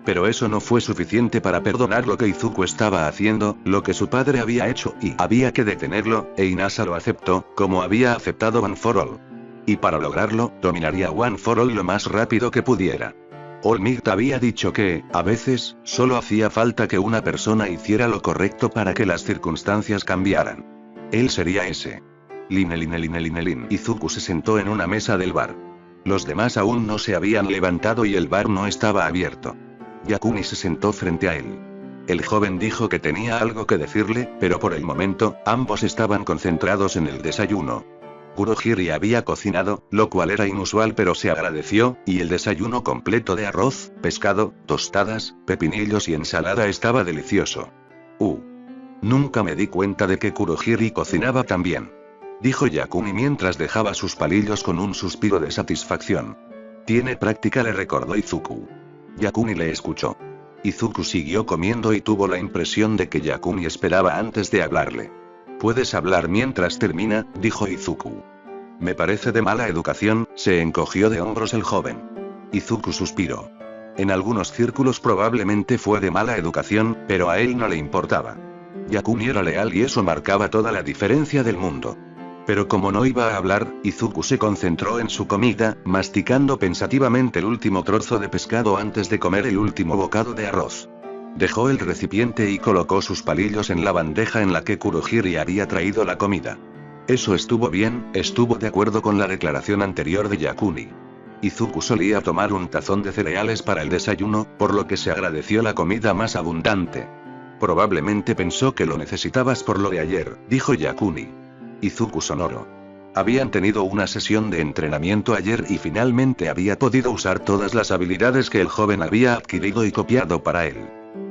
Pero eso no fue suficiente para perdonar lo que Izuku estaba haciendo, lo que su padre había hecho, y había que detenerlo, e Inasa lo aceptó, como había aceptado One for All. Y para lograrlo, dominaría One for All lo más rápido que pudiera. All Might había dicho que, a veces, solo hacía falta que una persona hiciera lo correcto para que las circunstancias cambiaran. Él sería ese. Line. Izuku se sentó en una mesa del bar. Los demás aún no se habían levantado y el bar no estaba abierto. Yakuni se sentó frente a él. El joven dijo que tenía algo que decirle, pero por el momento, ambos estaban concentrados en el desayuno. Kurohiri había cocinado, lo cual era inusual pero se agradeció, y el desayuno completo de arroz, pescado, tostadas, pepinillos y ensalada estaba delicioso. Nunca me di cuenta de que Kurohiri cocinaba tan bien, dijo Yakuni mientras dejaba sus palillos con un suspiro de satisfacción. Tiene práctica, le recordó Izuku. Yakuni le escuchó. Izuku siguió comiendo y tuvo la impresión de que Yakuni esperaba antes de hablarle. Puedes hablar mientras termina, dijo Izuku. Me parece de mala educación, se encogió de hombros el joven. Izuku suspiró. En algunos círculos probablemente fue de mala educación, pero a él no le importaba. Yakuni era leal y eso marcaba toda la diferencia del mundo. Pero como no iba a hablar, Izuku se concentró en su comida, masticando pensativamente el último trozo de pescado antes de comer el último bocado de arroz. Dejó el recipiente y colocó sus palillos en la bandeja en la que Kurohiri había traído la comida. Eso estuvo bien, estuvo de acuerdo con la declaración anterior de Yakuni. Izuku solía tomar un tazón de cereales para el desayuno, por lo que se agradeció la comida más abundante. Probablemente pensó que lo necesitabas por lo de ayer, dijo Yakuni. Izuku sonoro. Habían tenido una sesión de entrenamiento ayer y finalmente había podido usar todas las habilidades que el joven había adquirido y copiado para él.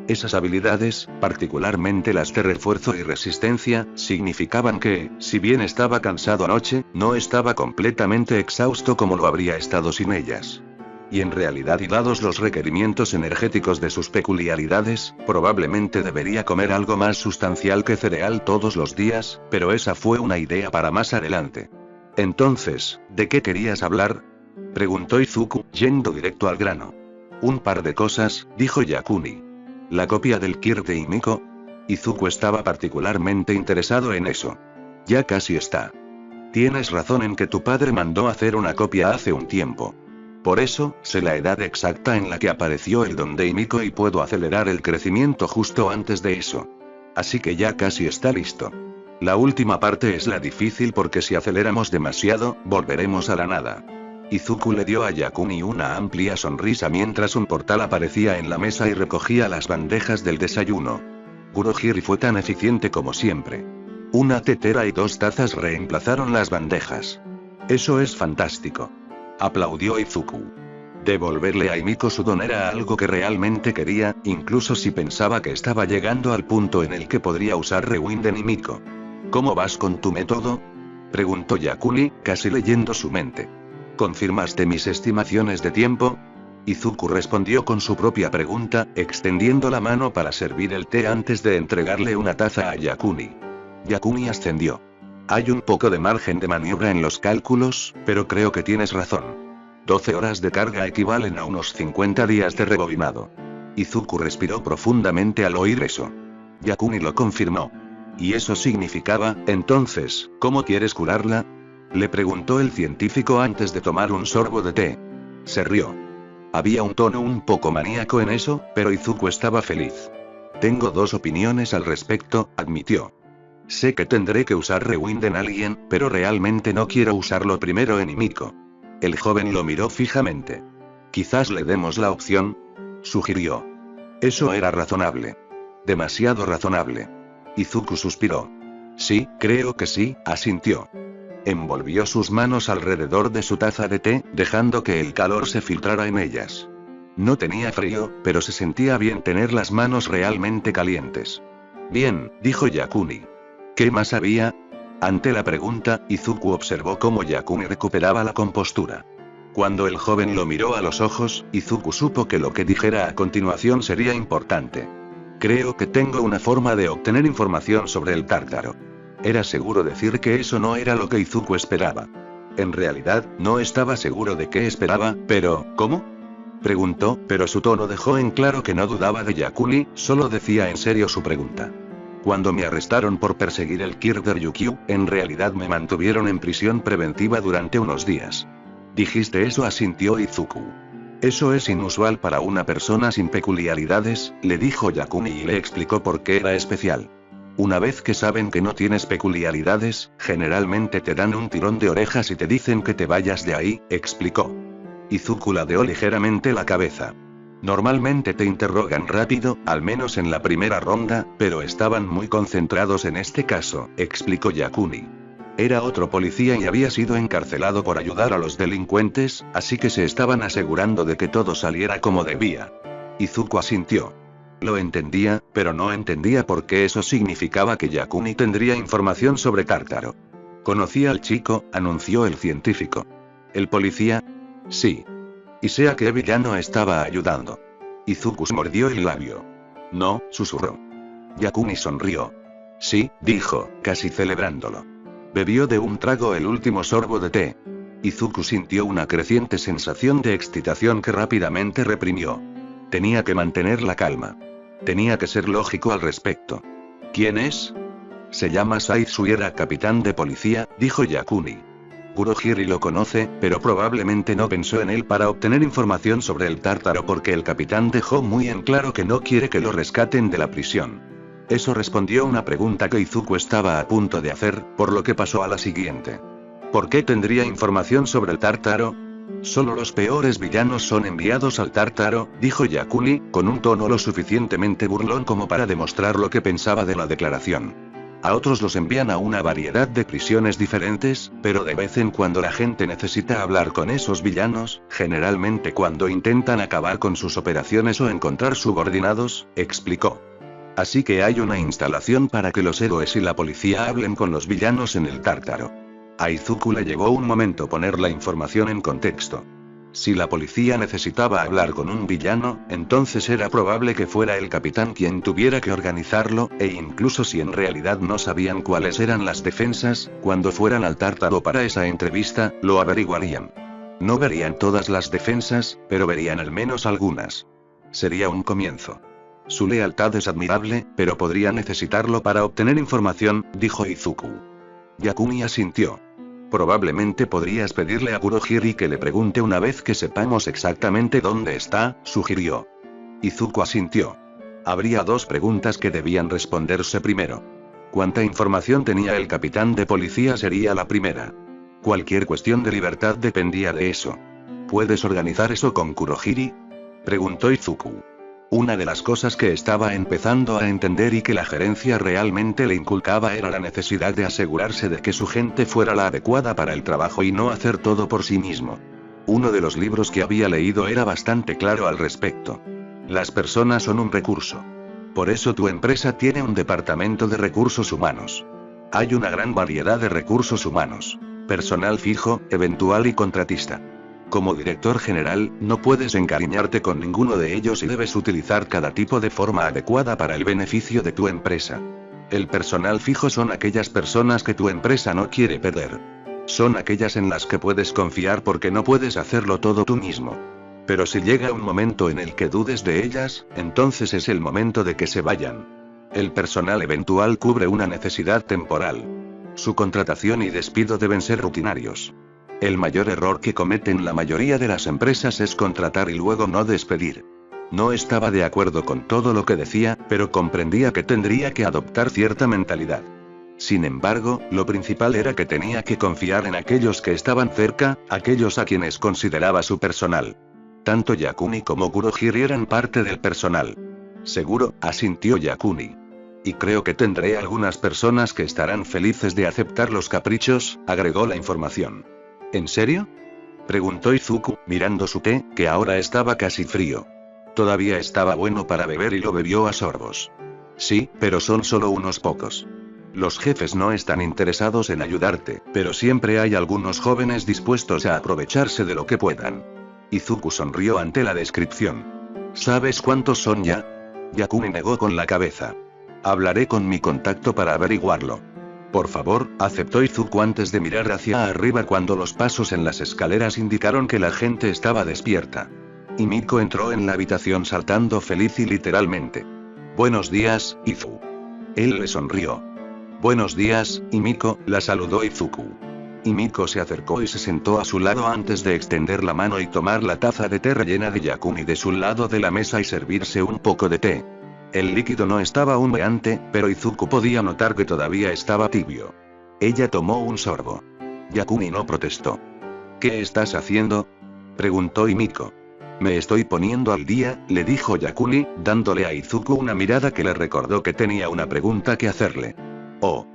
Esas habilidades, particularmente las de refuerzo y resistencia, significaban que, si bien estaba cansado anoche, no estaba completamente exhausto como lo habría estado sin ellas. Y en realidad, y dados los requerimientos energéticos de sus peculiaridades, probablemente debería comer algo más sustancial que cereal todos los días, pero esa fue una idea para más adelante. Entonces, ¿de qué querías hablar?, preguntó Izuku, yendo directo al grano. Un par de cosas, dijo Yakuni. ¿La copia del Kir de Himiko? Izuku estaba particularmente interesado en eso. Ya casi está. Tienes razón en que tu padre mandó hacer una copia hace un tiempo. Por eso, sé la edad exacta en la que apareció el don de Himiko y puedo acelerar el crecimiento justo antes de eso. Así que ya casi está listo. La última parte es la difícil porque si aceleramos demasiado, volveremos a la nada. Izuku le dio a Yakuni una amplia sonrisa mientras un portal aparecía en la mesa y recogía las bandejas del desayuno. Kurohiri fue tan eficiente como siempre. Una tetera y 2 tazas reemplazaron las bandejas. Eso es fantástico. Aplaudió Izuku. Devolverle a Himiko su don era algo que realmente quería, incluso si pensaba que estaba llegando al punto en el que podría usar Rewind en Himiko. ¿Cómo vas con tu método?, preguntó Yakuni, casi leyendo su mente. ¿Confirmaste mis estimaciones de tiempo? Izuku respondió con su propia pregunta, extendiendo la mano para servir el té antes de entregarle una taza a Yakuni. Yakuni ascendió. Hay un poco de margen de maniobra en los cálculos, pero creo que tienes razón. 12 horas de carga equivalen a unos 50 días de rebobinado. Izuku respiró profundamente al oír eso. Yakuni lo confirmó. ¿Y eso significaba, entonces, cómo quieres curarla?, le preguntó el científico antes de tomar un sorbo de té. Se rió. Había un tono un poco maníaco en eso, pero Izuku estaba feliz. Tengo 2 opiniones al respecto, admitió. Sé que tendré que usar Rewind en alguien, pero realmente no quiero usarlo primero en Himiko. El joven lo miró fijamente. Quizás le demos la opción, sugirió. Eso era razonable. Demasiado razonable. Izuku suspiró. Sí, creo que sí, asintió. Envolvió sus manos alrededor de su taza de té, dejando que el calor se filtrara en ellas. No tenía frío, pero se sentía bien tener las manos realmente calientes. Bien, dijo Yakuni. ¿Qué más había? Ante la pregunta, Izuku observó cómo Yakuni recuperaba la compostura. Cuando el joven lo miró a los ojos, Izuku supo que lo que dijera a continuación sería importante. Creo que tengo una forma de obtener información sobre el tártaro. Era seguro decir que eso no era lo que Izuku esperaba. En realidad, no estaba seguro de qué esperaba, pero, ¿cómo? Preguntó, pero su tono dejó en claro que no dudaba de Yakuni, solo decía en serio su pregunta. Cuando me arrestaron por perseguir el Kirder Yukio, en realidad me mantuvieron en prisión preventiva durante unos días. ¿Dijiste eso?, asintió Izuku. Eso es inusual para una persona sin peculiaridades, le dijo Yakuni y le explicó por qué era especial. Una vez que saben que no tienes peculiaridades, generalmente te dan un tirón de orejas y te dicen que te vayas de ahí, explicó. Izuku ladeó ligeramente la cabeza. Normalmente te interrogan rápido, al menos en la primera ronda, pero estaban muy concentrados en este caso, explicó Yakuni. Era otro policía y había sido encarcelado por ayudar a los delincuentes, así que se estaban asegurando de que todo saliera como debía. Izuku asintió. Lo entendía, pero no entendía por qué eso significaba que Yakuni tendría información sobre Tártaro. Conocí al chico, anunció el científico. ¿El policía? Sí. ¿Y sé a qué villano estaba ayudando? Izuku mordió el labio. No, susurró. Yakuni sonrió. Sí, dijo, casi celebrándolo. Bebió de un trago el último sorbo de té. Izuku sintió una creciente sensación de excitación que rápidamente reprimió. Tenía que mantener la calma. Tenía que ser lógico al respecto. ¿Quién es? Se llama Saitsu y era capitán de policía, dijo Yakuni. Kurohiri lo conoce, pero probablemente no pensó en él para obtener información sobre el tártaro porque el capitán dejó muy en claro que no quiere que lo rescaten de la prisión. Eso respondió una pregunta que Izuku estaba a punto de hacer, por lo que pasó a la siguiente. ¿Por qué tendría información sobre el tártaro? Solo los peores villanos son enviados al tártaro, dijo Yakuni, con un tono lo suficientemente burlón como para demostrar lo que pensaba de la declaración. A otros los envían a una variedad de prisiones diferentes, pero de vez en cuando la gente necesita hablar con esos villanos, generalmente cuando intentan acabar con sus operaciones o encontrar subordinados, explicó. Así que hay una instalación para que los héroes y la policía hablen con los villanos en el tártaro. A Izuku le llevó un momento poner la información en contexto. Si la policía necesitaba hablar con un villano, entonces era probable que fuera el capitán quien tuviera que organizarlo, e incluso si en realidad no sabían cuáles eran las defensas, cuando fueran al tártaro para esa entrevista, lo averiguarían. No verían todas las defensas, pero verían al menos algunas. Sería un comienzo. Su lealtad es admirable, pero podría necesitarlo para obtener información, dijo Izuku. Yakuni asintió. Probablemente podrías pedirle a Kurohiri que le pregunte una vez que sepamos exactamente dónde está, sugirió. Izuku asintió. Habría dos preguntas que debían responderse primero. ¿Cuánta información tenía el capitán de policía? Sería la primera. Cualquier cuestión de libertad dependía de eso. ¿Puedes organizar eso con Kurohiri?, preguntó Izuku. Una de las cosas que estaba empezando a entender y que la gerencia realmente le inculcaba era la necesidad de asegurarse de que su gente fuera la adecuada para el trabajo y no hacer todo por sí mismo. Uno de los libros que había leído era bastante claro al respecto. Las personas son un recurso. Por eso tu empresa tiene un departamento de recursos humanos. Hay una gran variedad de recursos humanos. Personal fijo, eventual y contratista. Como director general, no puedes encariñarte con ninguno de ellos y debes utilizar cada tipo de forma adecuada para el beneficio de tu empresa. El personal fijo son aquellas personas que tu empresa no quiere perder. Son aquellas en las que puedes confiar porque no puedes hacerlo todo tú mismo. Pero si llega un momento en el que dudes de ellas, entonces es el momento de que se vayan. El personal eventual cubre una necesidad temporal. Su contratación y despido deben ser rutinarios. El mayor error que cometen la mayoría de las empresas es contratar y luego no despedir. No estaba de acuerdo con todo lo que decía, pero comprendía que tendría que adoptar cierta mentalidad. Sin embargo, lo principal era que tenía que confiar en aquellos que estaban cerca, aquellos a quienes consideraba su personal. Tanto Yakuni como Kurohiri eran parte del personal. Seguro, asintió Yakuni. Y creo que tendré algunas personas que estarán felices de aceptar los caprichos, agregó la información. ¿En serio?, preguntó Izuku, mirando su té, que ahora estaba casi frío. Todavía estaba bueno para beber y lo bebió a sorbos. Sí, pero son solo unos pocos. Los jefes no están interesados en ayudarte, pero siempre hay algunos jóvenes dispuestos a aprovecharse de lo que puedan. Izuku sonrió ante la descripción. ¿Sabes cuántos son ya? Yakuni negó con la cabeza. Hablaré con mi contacto para averiguarlo. Por favor, aceptó Izuku antes de mirar hacia arriba cuando los pasos en las escaleras indicaron que la gente estaba despierta. Y Miko entró en la habitación saltando feliz y literalmente. Buenos días, Izu. Él le sonrió. Buenos días, Himiko, la saludó Izuku. Himiko se acercó y se sentó a su lado antes de extender la mano y tomar la taza de té rellena de Yakuni de su lado de la mesa y servirse un poco de té. El líquido no estaba humeante, pero Izuku podía notar que todavía estaba tibio. Ella tomó un sorbo. Yakuni no protestó. ¿Qué estás haciendo?, preguntó Himiko. Me estoy poniendo al día, le dijo Yakuni, dándole a Izuku una mirada que le recordó que tenía una pregunta que hacerle. Oh.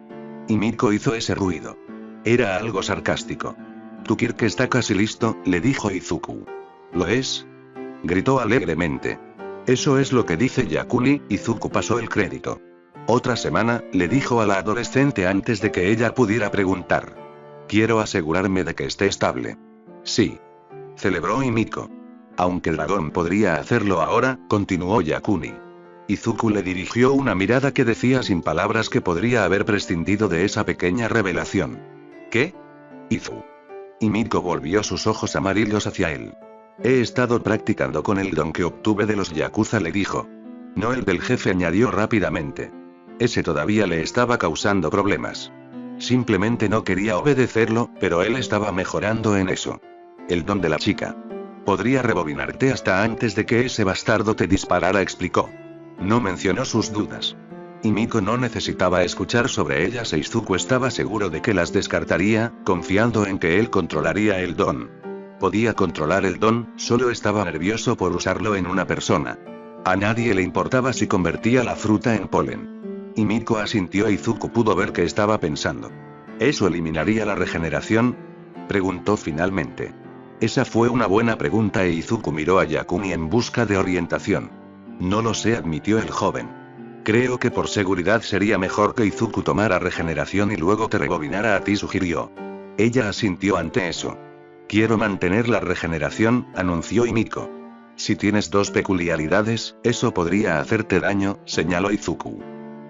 Himiko hizo ese ruido. Era algo sarcástico. Tu kirk está casi listo, le dijo Izuku. ¿Lo es?, gritó alegremente. Eso es lo que dice Yakuni, Izuku pasó el crédito. Otra semana, le dijo a la adolescente antes de que ella pudiera preguntar. Quiero asegurarme de que esté estable. Sí. Celebró Himiko. Aunque el dragón podría hacerlo ahora, continuó Yakuni. Izuku le dirigió una mirada que decía sin palabras que podría haber prescindido de esa pequeña revelación. ¿Qué? Izu. Himiko volvió sus ojos amarillos hacia él. He estado practicando con el don que obtuve de los Yakuza, le dijo. No el del jefe, añadió rápidamente. Ese todavía le estaba causando problemas. Simplemente no quería obedecerlo, pero él estaba mejorando en eso. El don de la chica. Podría rebobinarte hasta antes de que ese bastardo te disparara, explicó. No mencionó sus dudas. Himiko no necesitaba escuchar sobre ellas e Izuku estaba seguro de que las descartaría, confiando en que él controlaría el don. Podía controlar el don, solo estaba nervioso por usarlo en una persona. A nadie le importaba si convertía la fruta en polen. Himiko asintió e Izuku pudo ver que estaba pensando. ¿Eso eliminaría la regeneración?, preguntó finalmente. Esa fue una buena pregunta e Izuku miró a Yakuni en busca de orientación. No lo sé, admitió el joven. Creo que por seguridad sería mejor que Izuku tomara regeneración y luego te rebobinara a ti, sugirió. Ella asintió ante eso. Quiero mantener la regeneración, anunció Himiko. Si tienes dos peculiaridades, eso podría hacerte daño, señaló Izuku.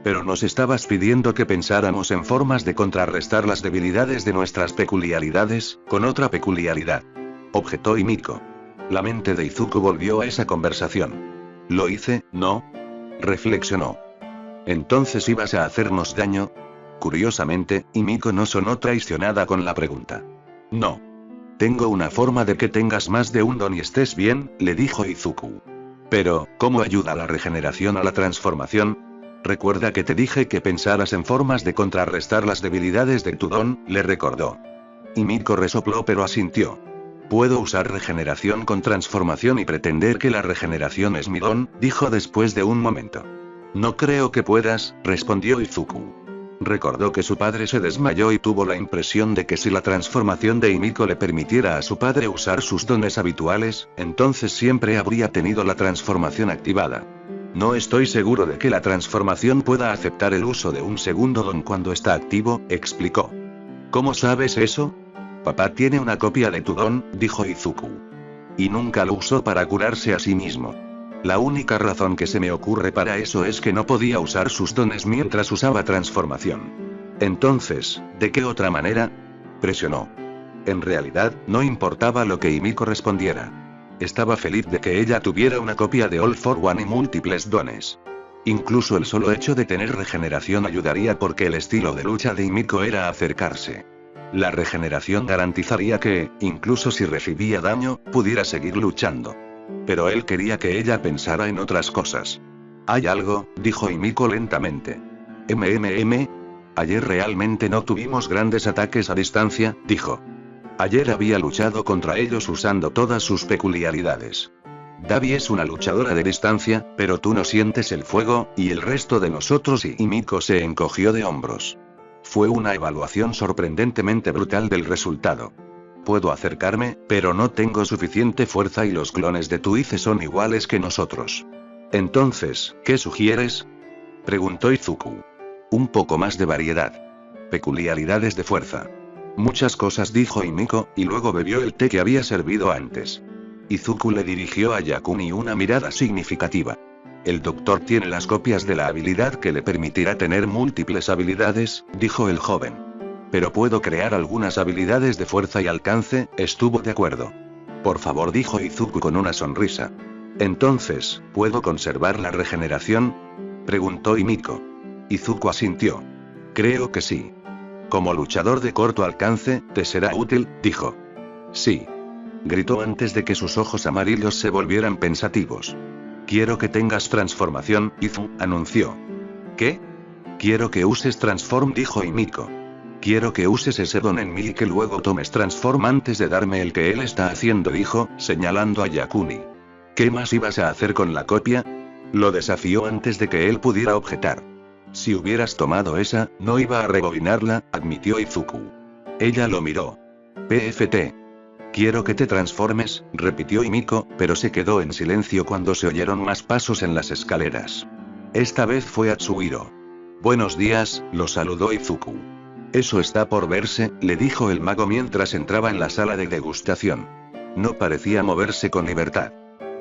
Pero nos estabas pidiendo que pensáramos en formas de contrarrestar las debilidades de nuestras peculiaridades, con otra peculiaridad. Objetó Himiko. La mente de Izuku volvió a esa conversación. ¿Lo hice, no?, reflexionó. ¿Entonces ibas a hacernos daño? Curiosamente, Himiko no sonó traicionada con la pregunta. No. Tengo una forma de que tengas más de un don y estés bien, le dijo Izuku. Pero, ¿cómo ayuda la regeneración a la transformación? Recuerda que te dije que pensaras en formas de contrarrestar las debilidades de tu don, le recordó. Himiko resopló pero asintió. Puedo usar regeneración con transformación y pretender que la regeneración es mi don, dijo después de un momento. No creo que puedas, respondió Izuku. Recordó que su padre se desmayó y tuvo la impresión de que si la transformación de Himiko le permitiera a su padre usar sus dones habituales, entonces siempre habría tenido la transformación activada. No estoy seguro de que la transformación pueda aceptar el uso de un segundo don cuando está activo, explicó. ¿Cómo sabes eso? Papá tiene una copia de tu don, dijo Izuku. Y nunca lo usó para curarse a sí mismo. La única razón que se me ocurre para eso es que no podía usar sus dones mientras usaba transformación. Entonces, ¿de qué otra manera? Presionó. En realidad, no importaba lo que Himiko respondiera. Estaba feliz de que ella tuviera una copia de All for One y múltiples dones. Incluso el solo hecho de tener regeneración ayudaría porque el estilo de lucha de Himiko era acercarse. La regeneración garantizaría que, incluso si recibía daño, pudiera seguir luchando. Pero él quería que ella pensara en otras cosas. Hay algo, dijo Himiko lentamente. Ayer realmente no tuvimos grandes ataques a distancia, dijo. Ayer había luchado contra ellos usando todas sus peculiaridades. Dabi es una luchadora de distancia, pero tú no sientes el fuego, y el resto de nosotros y Himiko se encogió de hombros. Fue una evaluación sorprendentemente brutal del resultado. Puedo acercarme, pero no tengo suficiente fuerza y los clones de Tuice son iguales que nosotros. Entonces, ¿qué sugieres?, preguntó Izuku. Un poco más de variedad. Peculiaridades de fuerza. Muchas cosas, dijo Himiko, y luego bebió el té que había servido antes. Izuku le dirigió a Yakuni una mirada significativa. El doctor tiene las copias de la habilidad que le permitirá tener múltiples habilidades, dijo el joven. Pero puedo crear algunas habilidades de fuerza y alcance, estuvo de acuerdo. Por favor, dijo Izuku con una sonrisa. Entonces, ¿puedo conservar la regeneración?, preguntó Himiko. Izuku asintió. Creo que sí. Como luchador de corto alcance, te será útil, dijo. Sí. Gritó antes de que sus ojos amarillos se volvieran pensativos. Quiero que tengas transformación, Izuku anunció. ¿Qué? Quiero que uses Transform, dijo Himiko. Quiero que uses ese don en mí y que luego tomes Transform antes de darme el que él está haciendo, dijo, señalando a Yakuni. ¿Qué más ibas a hacer con la copia? Lo desafió antes de que él pudiera objetar. Si hubieras tomado esa, no iba a rebobinarla, admitió Izuku. Ella lo miró. PFT. Quiero que te transformes, repitió Himiko, pero se quedó en silencio cuando se oyeron más pasos en las escaleras. Esta vez fue Atsuhiro. Buenos días, lo saludó Izuku. Eso está por verse, le dijo el mago mientras entraba en la sala de degustación. No parecía moverse con libertad.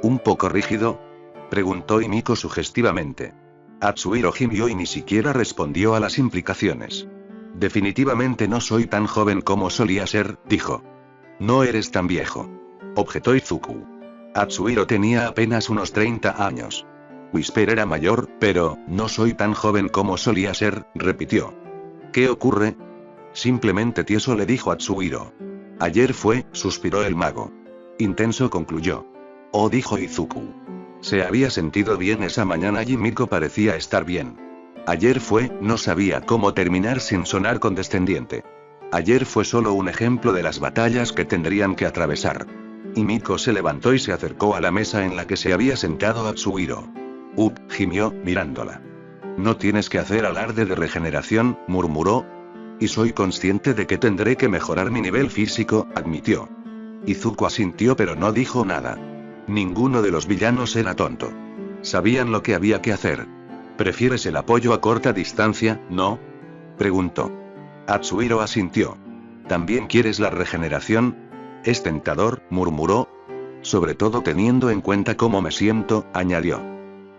¿Un poco rígido?, preguntó Himiko sugestivamente. Atsuhiro gimió y ni siquiera respondió a las implicaciones. Definitivamente no soy tan joven como solía ser, dijo. No eres tan viejo, objetó Izuku. Atsuhiro tenía apenas unos 30 años. Whisper era mayor, pero no soy tan joven como solía ser, repitió. ¿Qué ocurre? Simplemente tieso, le dijo Atsuhiro. Ayer fue, suspiró el mago. Intenso, concluyó. Oh, dijo Izuku. Se había sentido bien esa mañana y Himiko parecía estar bien. Ayer fue, no sabía cómo terminar sin sonar condescendiente. Ayer fue solo un ejemplo de las batallas que tendrían que atravesar. Himiko se levantó y se acercó a la mesa en la que se había sentado Atsuhiro. Gimió, mirándola. No tienes que hacer alarde de regeneración, murmuró. Y soy consciente de que tendré que mejorar mi nivel físico, admitió. Izuku asintió pero no dijo nada. Ninguno de los villanos era tonto. Sabían lo que había que hacer. ¿Prefieres el apoyo a corta distancia, no?, preguntó. Atsuhiro asintió. ¿También quieres la regeneración? Es tentador, murmuró. Sobre todo teniendo en cuenta cómo me siento, añadió.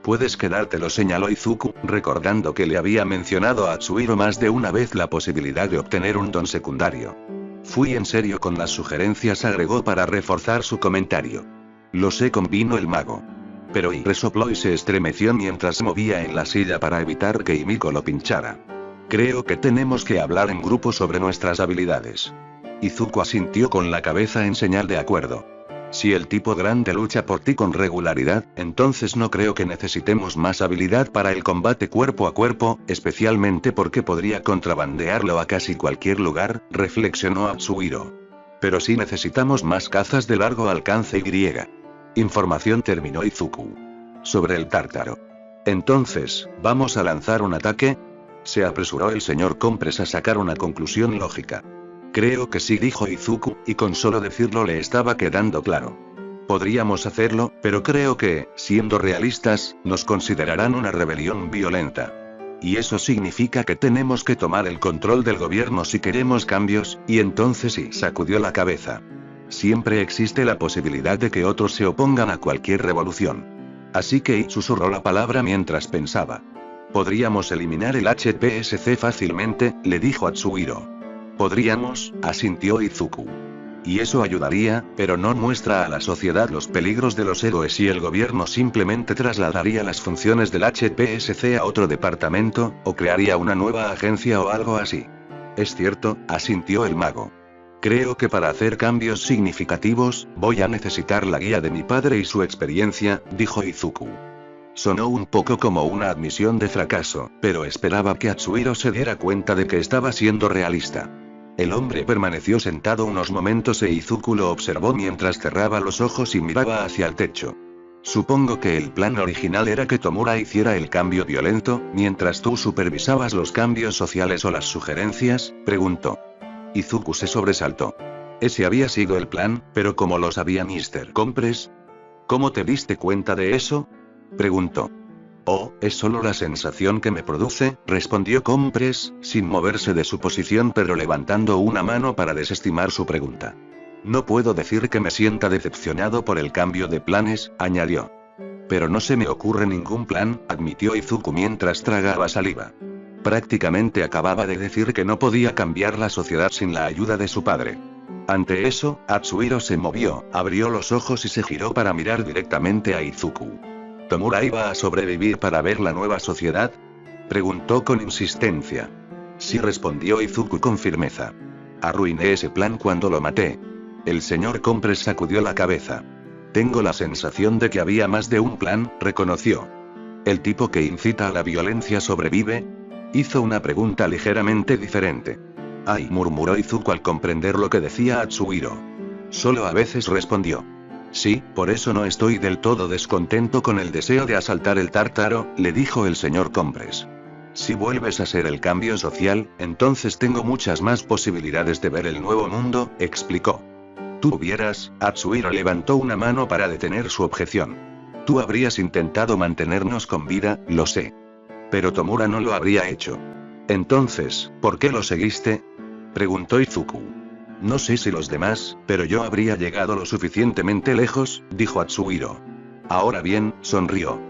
Puedes quedártelo, señaló Izuku, recordando que le había mencionado a Atsuhiro más de una vez la posibilidad de obtener un don secundario. Fui en serio con las sugerencias, agregó para reforzar su comentario. Lo sé, convino el mago. Pero resopló y se estremeció mientras se movía en la silla para evitar que Himiko lo pinchara. Creo que tenemos que hablar en grupo sobre nuestras habilidades. Izuku asintió con la cabeza en señal de acuerdo. Si el tipo grande lucha por ti con regularidad, entonces no creo que necesitemos más habilidad para el combate cuerpo a cuerpo, especialmente porque podría contrabandearlo a casi cualquier lugar, reflexionó Atsuhiro. Pero sí necesitamos más cazas de largo alcance y. Información, terminó Izuku. Sobre el tártaro. Entonces, ¿vamos a lanzar un ataque? Se apresuró el señor Compres a sacar una conclusión lógica. Creo que sí, dijo Izuku, y con solo decirlo le estaba quedando claro. Podríamos hacerlo, pero creo que, siendo realistas, nos considerarán una rebelión violenta. Y eso significa que tenemos que tomar el control del gobierno si queremos cambios, y entonces sí, sacudió la cabeza. Siempre existe la posibilidad de que otros se opongan a cualquier revolución. Así que susurró la palabra mientras pensaba. Podríamos eliminar el HPSC fácilmente, le dijo Atsuhiro. Podríamos, asintió Izuku. Y eso ayudaría, pero no muestra a la sociedad los peligros de los héroes y el gobierno simplemente trasladaría las funciones del HPSC a otro departamento, o crearía una nueva agencia o algo así. Es cierto, asintió el mago. Creo que para hacer cambios significativos, voy a necesitar la guía de mi padre y su experiencia, dijo Izuku. Sonó un poco como una admisión de fracaso, pero esperaba que Atsuhiro se diera cuenta de que estaba siendo realista. El hombre permaneció sentado unos momentos e Izuku lo observó mientras cerraba los ojos y miraba hacia el techo. Supongo que el plan original era que Tomura hiciera el cambio violento, mientras tú supervisabas los cambios sociales o las sugerencias, preguntó. Izuku se sobresaltó. Ese había sido el plan, pero ¿cómo lo sabía Mr. Compres? ¿Cómo te diste cuenta de eso?, preguntó. Oh, es solo la sensación que me produce, respondió Compress, sin moverse de su posición pero levantando una mano para desestimar su pregunta. No puedo decir que me sienta decepcionado por el cambio de planes, añadió. Pero no se me ocurre ningún plan, admitió Izuku mientras tragaba saliva. Prácticamente acababa de decir que no podía cambiar la sociedad sin la ayuda de su padre. Ante eso, Atsuhiro se movió, abrió los ojos y se giró para mirar directamente a Izuku. ¿Tomura iba a sobrevivir para ver la nueva sociedad? Preguntó con insistencia. Sí, respondió Izuku con firmeza. Arruiné ese plan cuando lo maté. El señor Compress sacudió la cabeza. Tengo la sensación de que había más de un plan, reconoció. ¿El tipo que incita a la violencia sobrevive? Hizo una pregunta ligeramente diferente. Ay, murmuró Izuku al comprender lo que decía Atsuhiro. Solo a veces respondió. Sí, por eso no estoy del todo descontento con el deseo de asaltar el Tártaro, le dijo el señor Compress. Si vuelves a ser el cambio social, entonces tengo muchas más posibilidades de ver el nuevo mundo, explicó. Tú hubieras, Atsuhiro levantó una mano para detener su objeción. Tú habrías intentado mantenernos con vida, lo sé. Pero Tomura no lo habría hecho. Entonces, ¿por qué lo seguiste? Preguntó Izuku. No sé si los demás, pero yo habría llegado lo suficientemente lejos, dijo Atsuhiro. Ahora bien, sonrió.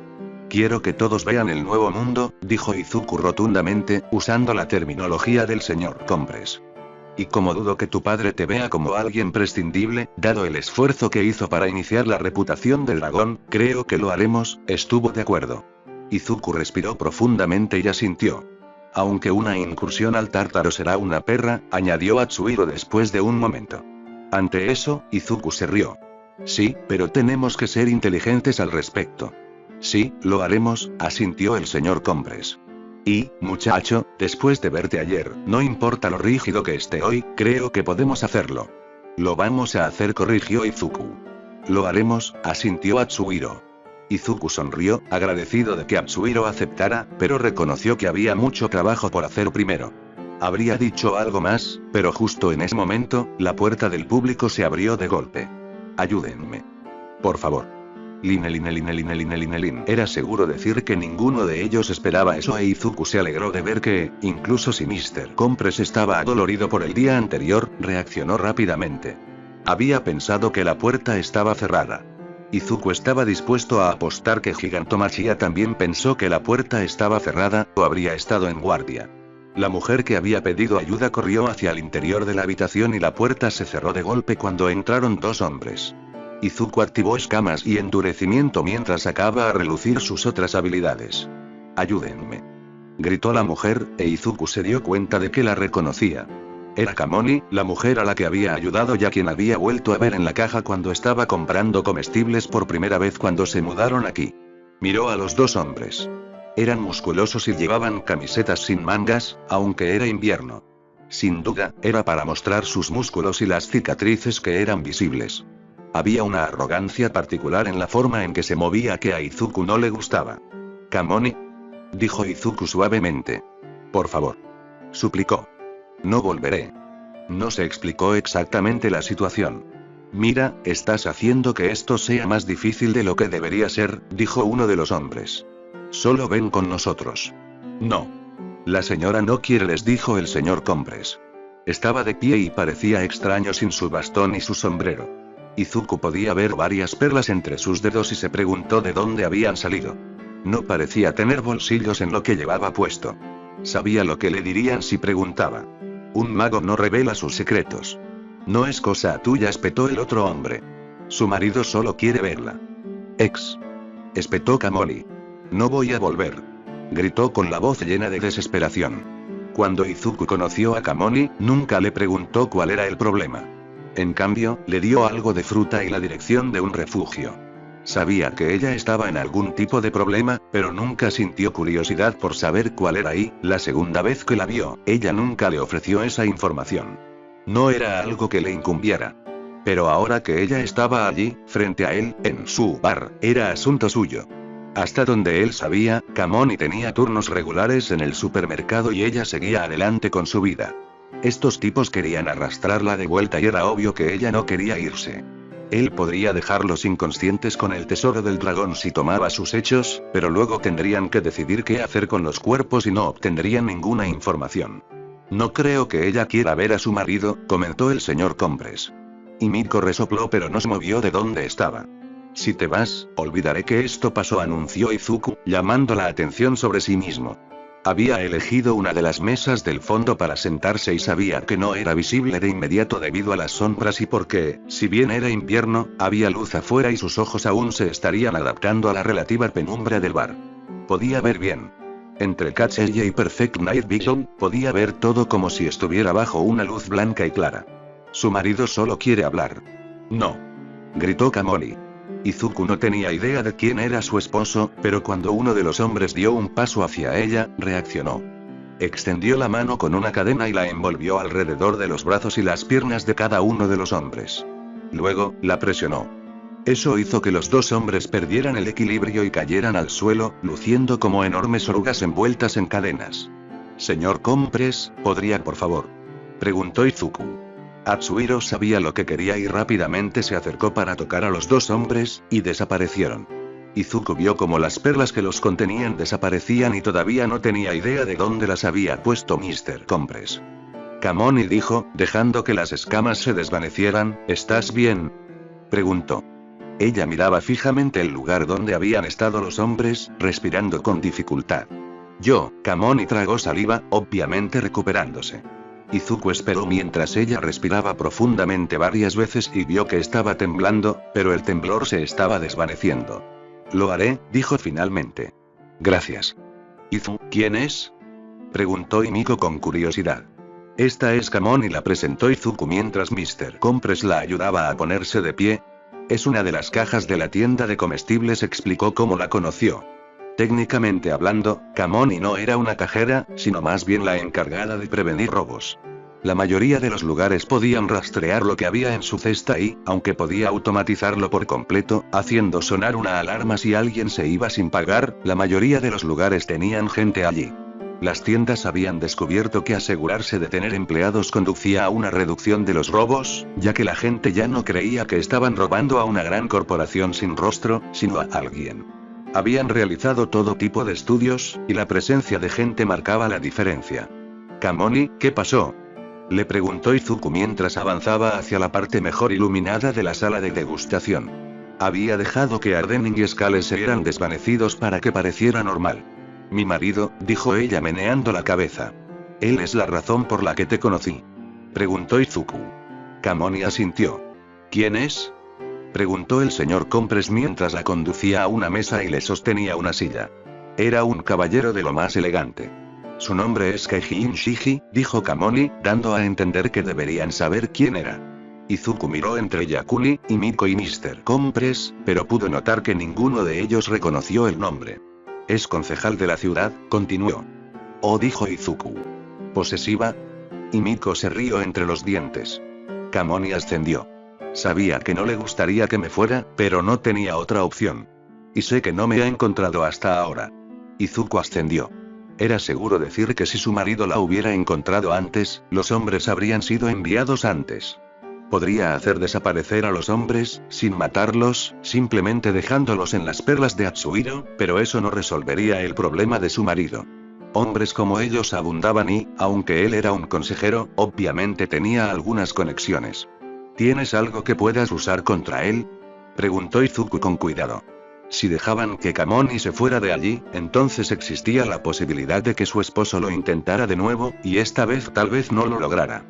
Quiero que todos vean el nuevo mundo, dijo Izuku rotundamente, usando la terminología del señor Compress. Y como dudo que tu padre te vea como alguien prescindible, dado el esfuerzo que hizo para iniciar la reputación del dragón, creo que lo haremos, estuvo de acuerdo. Izuku respiró profundamente y asintió. Aunque una incursión al Tártaro será una perra, añadió Atsuhiro después de un momento. Ante eso, Izuku se rió. Sí, pero tenemos que ser inteligentes al respecto. Sí, lo haremos, asintió el señor Compress. Y, muchacho, después de verte ayer, no importa lo rígido que esté hoy, creo que podemos hacerlo. Lo vamos a hacer, corrigió Izuku. Lo haremos, asintió Atsuhiro. Izuku sonrió, agradecido de que Atsuhiro aceptara, pero reconoció que había mucho trabajo por hacer primero. Habría dicho algo más, pero justo en ese momento, la puerta del público se abrió de golpe. Ayúdenme. Por favor. Line. Era seguro decir que ninguno de ellos esperaba eso e Izuku se alegró de ver que, incluso si Mr. Compress estaba adolorido por el día anterior, reaccionó rápidamente. Había pensado que la puerta estaba cerrada. Izuku estaba dispuesto a apostar que Gigantomachia también pensó que la puerta estaba cerrada, o habría estado en guardia. La mujer que había pedido ayuda corrió hacia el interior de la habitación y la puerta se cerró de golpe cuando entraron dos hombres. Izuku activó escamas y endurecimiento mientras sacaba a relucir sus otras habilidades. «Ayúdenme», gritó la mujer, e Izuku se dio cuenta de que la reconocía. Era Kamoni, la mujer a la que había ayudado y a quien había vuelto a ver en la caja cuando estaba comprando comestibles por primera vez cuando se mudaron aquí. Miró a los dos hombres. Eran musculosos y llevaban camisetas sin mangas, aunque era invierno. Sin duda, era para mostrar sus músculos y las cicatrices que eran visibles. Había una arrogancia particular en la forma en que se movía que a Izuku no le gustaba. «Kamoni», dijo Izuku suavemente. «Por favor», suplicó. «No volveré». No se explicó exactamente la situación. «Mira, estás haciendo que esto sea más difícil de lo que debería ser», dijo uno de los hombres. «Solo ven con nosotros». «No. La señora no quiere», les dijo el señor Compress. Estaba de pie y parecía extraño sin su bastón y su sombrero. Izuku podía ver varias perlas entre sus dedos y se preguntó de dónde habían salido. No parecía tener bolsillos en lo que llevaba puesto. Sabía lo que le dirían si preguntaba. Un mago no revela sus secretos. «No es cosa tuya», espetó el otro hombre. «Su marido solo quiere verla». Espetó Kamoni. «No voy a volver», gritó con la voz llena de desesperación. Cuando Izuku conoció a Kamoni, nunca le preguntó cuál era el problema. En cambio, le dio algo de fruta y la dirección de un refugio. Sabía que ella estaba en algún tipo de problema, pero nunca sintió curiosidad por saber cuál era y, la segunda vez que la vio, ella nunca le ofreció esa información. No era algo que le incumbiera. Pero ahora que ella estaba allí, frente a él, en su bar, era asunto suyo. Hasta donde él sabía, Kamoni tenía turnos regulares en el supermercado y ella seguía adelante con su vida. Estos tipos querían arrastrarla de vuelta y era obvio que ella no quería irse. Él podría dejarlos inconscientes con el tesoro del dragón si tomaba sus hechos, pero luego tendrían que decidir qué hacer con los cuerpos y no obtendrían ninguna información. No creo que ella quiera ver a su marido, comentó el señor Compres. Y Miko resopló pero no se movió de donde estaba. Si te vas, olvidaré que esto pasó, anunció Izuku, llamando la atención sobre sí mismo. Había elegido una de las mesas del fondo para sentarse y sabía que no era visible de inmediato debido a las sombras y porque, si bien era invierno, había luz afuera y sus ojos aún se estarían adaptando a la relativa penumbra del bar. Podía ver bien. Entre Catch Eye y Perfect Night Vision, podía ver todo como si estuviera bajo una luz blanca y clara. Su marido solo quiere hablar. No. Gritó Kamoni. Izuku no tenía idea de quién era su esposo, pero cuando uno de los hombres dio un paso hacia ella, reaccionó. Extendió la mano con una cadena y la envolvió alrededor de los brazos y las piernas de cada uno de los hombres. Luego, la presionó. Eso hizo que los dos hombres perdieran el equilibrio y cayeran al suelo, luciendo como enormes orugas envueltas en cadenas. Señor Compres, ¿podría por favor? Preguntó Izuku. Atsuhiro sabía lo que quería y rápidamente se acercó para tocar a los dos hombres, y desaparecieron. Izuku vio como las perlas que los contenían desaparecían y todavía no tenía idea de dónde las había puesto Mr. Compres. Kamoni dijo, dejando que las escamas se desvanecieran, ¿estás bien? Preguntó. Ella miraba fijamente el lugar donde habían estado los hombres, respirando con dificultad. Kamoni tragó saliva, obviamente recuperándose. Izuku esperó mientras ella respiraba profundamente varias veces y vio que estaba temblando, pero el temblor se estaba desvaneciendo. Lo haré, dijo finalmente. Gracias. ¿Izu, quién es? Preguntó Himiko con curiosidad. Esta es Kamoni, la presentó Izuku mientras Mr. Compres la ayudaba a ponerse de pie. Es una de las cajas de la tienda de comestibles, explicó cómo la conoció. Técnicamente hablando, Kamoni no era una cajera, sino más bien la encargada de prevenir robos. La mayoría de los lugares podían rastrear lo que había en su cesta y, aunque podía automatizarlo por completo, haciendo sonar una alarma si alguien se iba sin pagar, la mayoría de los lugares tenían gente allí. Las tiendas habían descubierto que asegurarse de tener empleados conducía a una reducción de los robos, ya que la gente ya no creía que estaban robando a una gran corporación sin rostro, sino a alguien. Habían realizado todo tipo de estudios, y la presencia de gente marcaba la diferencia. Kamoni, ¿qué pasó? Le preguntó Izuku mientras avanzaba hacia la parte mejor iluminada de la sala de degustación. Había dejado que Ardenin y Scales se vieran desvanecidos para que pareciera normal. Mi marido, dijo ella meneando la cabeza. Él es la razón por la que te conocí. Preguntó Izuku. Kamoni asintió. ¿Quién es? Preguntó el señor Compres mientras la conducía a una mesa y le sostenía una silla. Era un caballero de lo más elegante. Su nombre es Keijin Shiji, dijo Kamoni, dando a entender que deberían saber quién era. Izuku miró entre Yakuni, Himiko y Mr. Compres, pero pudo notar que ninguno de ellos reconoció el nombre. Es concejal de la ciudad, continuó. Oh, dijo Izuku. ¿Posesiva? Himiko se rió entre los dientes. Kamoni ascendió. Sabía que no le gustaría que me fuera, pero no tenía otra opción. Y sé que no me ha encontrado hasta ahora. Izuku ascendió. Era seguro decir que si su marido la hubiera encontrado antes, los hombres habrían sido enviados antes. Podría hacer desaparecer a los hombres, sin matarlos, simplemente dejándolos en las perlas de Atsuhiro, pero eso no resolvería el problema de su marido. Hombres como ellos abundaban y, aunque él era un consejero, obviamente tenía algunas conexiones. ¿Tienes algo que puedas usar contra él? Preguntó Izuku con cuidado. Si dejaban que Kamoni se fuera de allí, entonces existía la posibilidad de que su esposo lo intentara de nuevo, y esta vez tal vez no lo lograra.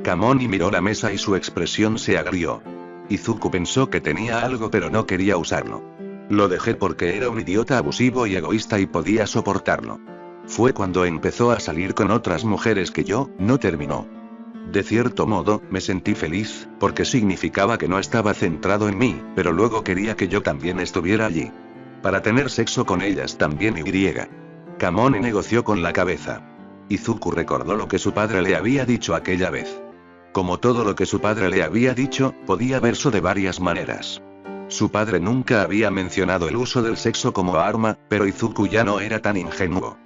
Kamoni miró la mesa y su expresión se agrió. Izuku pensó que tenía algo pero no quería usarlo. Lo dejé porque era un idiota abusivo y egoísta y podía soportarlo. Fue cuando empezó a salir con otras mujeres que yo, no terminó. De cierto modo, me sentí feliz, porque significaba que no estaba centrado en mí, pero luego quería que yo también estuviera allí. Para tener sexo con ellas también y. Kamoni negoció con la cabeza. Izuku recordó lo que su padre le había dicho aquella vez. Como todo lo que su padre le había dicho, podía verse de varias maneras. Su padre nunca había mencionado el uso del sexo como arma, pero Izuku ya no era tan ingenuo.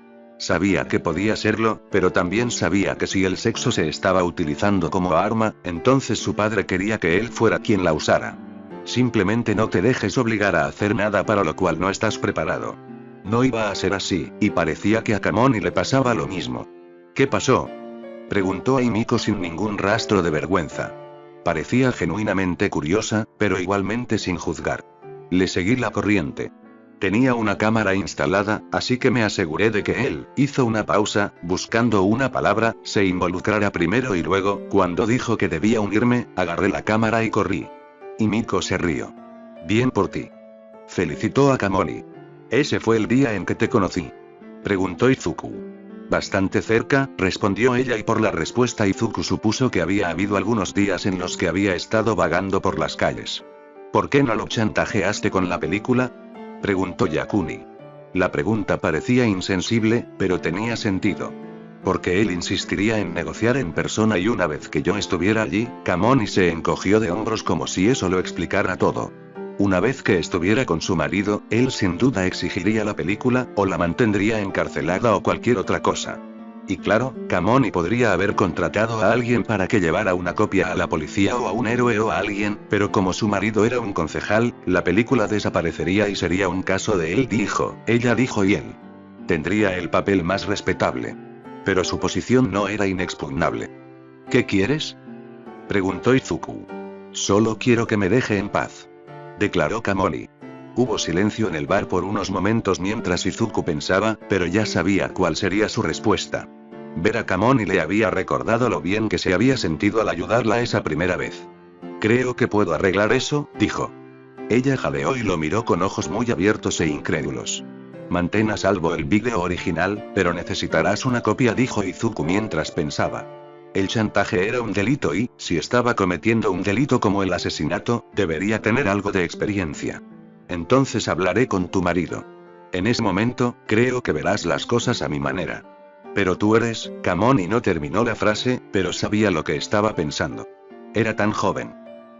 Sabía que podía serlo, pero también sabía que si el sexo se estaba utilizando como arma, entonces su padre quería que él fuera quien la usara. Simplemente no te dejes obligar a hacer nada para lo cual no estás preparado. No iba a ser así, y parecía que a Kamoni le pasaba lo mismo. ¿Qué pasó?, preguntó Himiko sin ningún rastro de vergüenza. Parecía genuinamente curiosa, pero igualmente sin juzgar. Le seguí la corriente. Tenía una cámara instalada, así que me aseguré de que él hizo una pausa, buscando una palabra, se involucrara primero y luego, cuando dijo que debía unirme, agarré la cámara y corrí. Himiko se rió. Bien por ti. Felicitó a Kamoni. ¿Ese fue el día en que te conocí?, preguntó Izuku. Bastante cerca, respondió ella, y por la respuesta Izuku supuso que había habido algunos días en los que había estado vagando por las calles. ¿Por qué no lo chantajeaste con la película?, preguntó Yakuni. La pregunta parecía insensible, pero tenía sentido. Porque él insistiría en negociar en persona, y una vez que yo estuviera allí, Kamoni se encogió de hombros como si eso lo explicara todo. Una vez que estuviera con su marido, él sin duda exigiría la película, o la mantendría encarcelada o cualquier otra cosa. Y claro, Kamoni podría haber contratado a alguien para que llevara una copia a la policía o a un héroe o a alguien, pero como su marido era un concejal, la película desaparecería y sería un caso de él dijo, ella dijo y él. Tendría el papel más respetable. Pero su posición no era inexpugnable. ¿Qué quieres?, preguntó Izuku. Solo quiero que me deje en paz, declaró Kamoni. Hubo silencio en el bar por unos momentos mientras Izuku pensaba, pero ya sabía cuál sería su respuesta. Ver a Kamoni le había recordado lo bien que se había sentido al ayudarla esa primera vez. Creo que puedo arreglar eso, dijo. Ella jadeó y lo miró con ojos muy abiertos e incrédulos. Mantén a salvo el vídeo original, pero necesitarás una copia, dijo Izuku mientras pensaba. El chantaje era un delito y, si estaba cometiendo un delito como el asesinato, debería tener algo de experiencia. Entonces hablaré con tu marido. En ese momento, creo que verás las cosas a mi manera. Pero tú eres, Kamoni no terminó la frase, pero sabía lo que estaba pensando. Era tan joven.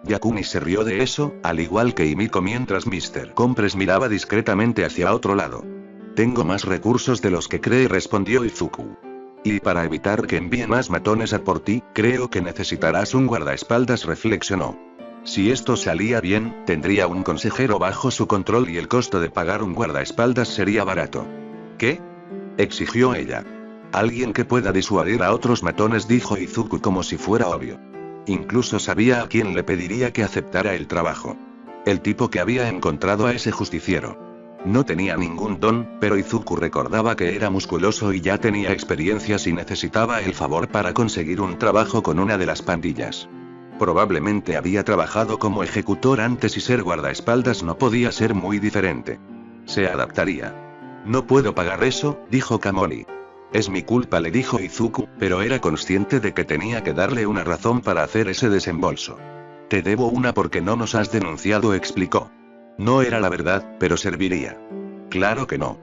Yakuni se rió de eso, al igual que Himiko mientras Mr. Compres miraba discretamente hacia otro lado. Tengo más recursos de los que cree, respondió Izuku. Y para evitar que envíe más matones a por ti, creo que necesitarás un guardaespaldas, reflexionó. Si esto salía bien, tendría un consejero bajo su control y el costo de pagar un guardaespaldas sería barato. ¿Qué?, exigió ella. Alguien que pueda disuadir a otros matones, dijo Izuku como si fuera obvio. Incluso sabía a quién le pediría que aceptara el trabajo. El tipo que había encontrado a ese justiciero. No tenía ningún don, pero Izuku recordaba que era musculoso y ya tenía experiencias y necesitaba el favor para conseguir un trabajo con una de las pandillas. Probablemente había trabajado como ejecutor antes y ser guardaespaldas no podía ser muy diferente. Se adaptaría. No puedo pagar eso, dijo Kamoni. Es mi culpa, le dijo Izuku, pero era consciente de que tenía que darle una razón para hacer ese desembolso. Te debo una porque no nos has denunciado, explicó. No era la verdad, pero serviría. Claro que no.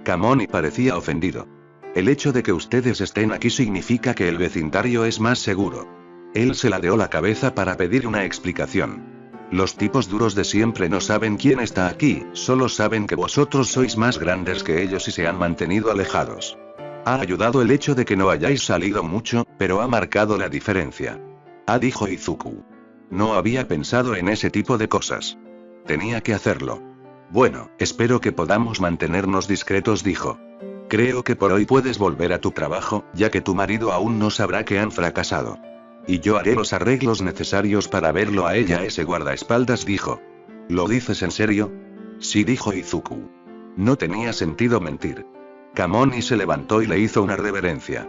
Kamoni parecía ofendido. El hecho de que ustedes estén aquí significa que el vecindario es más seguro. Él se ladeó la cabeza para pedir una explicación. Los tipos duros de siempre no saben quién está aquí, solo saben que vosotros sois más grandes que ellos y se han mantenido alejados. Ha ayudado el hecho de que no hayáis salido mucho, pero ha marcado la diferencia. Dijo Izuku. No había pensado en ese tipo de cosas. Tenía que hacerlo. Bueno, espero que podamos mantenernos discretos, dijo. Creo que por hoy puedes volver a tu trabajo, ya que tu marido aún no sabrá que han fracasado. Y yo haré los arreglos necesarios para verlo a ella, ese guardaespaldas, dijo. ¿Lo dices en serio? Sí, dijo Izuku. No tenía sentido mentir. Kamoni se levantó y le hizo una reverencia.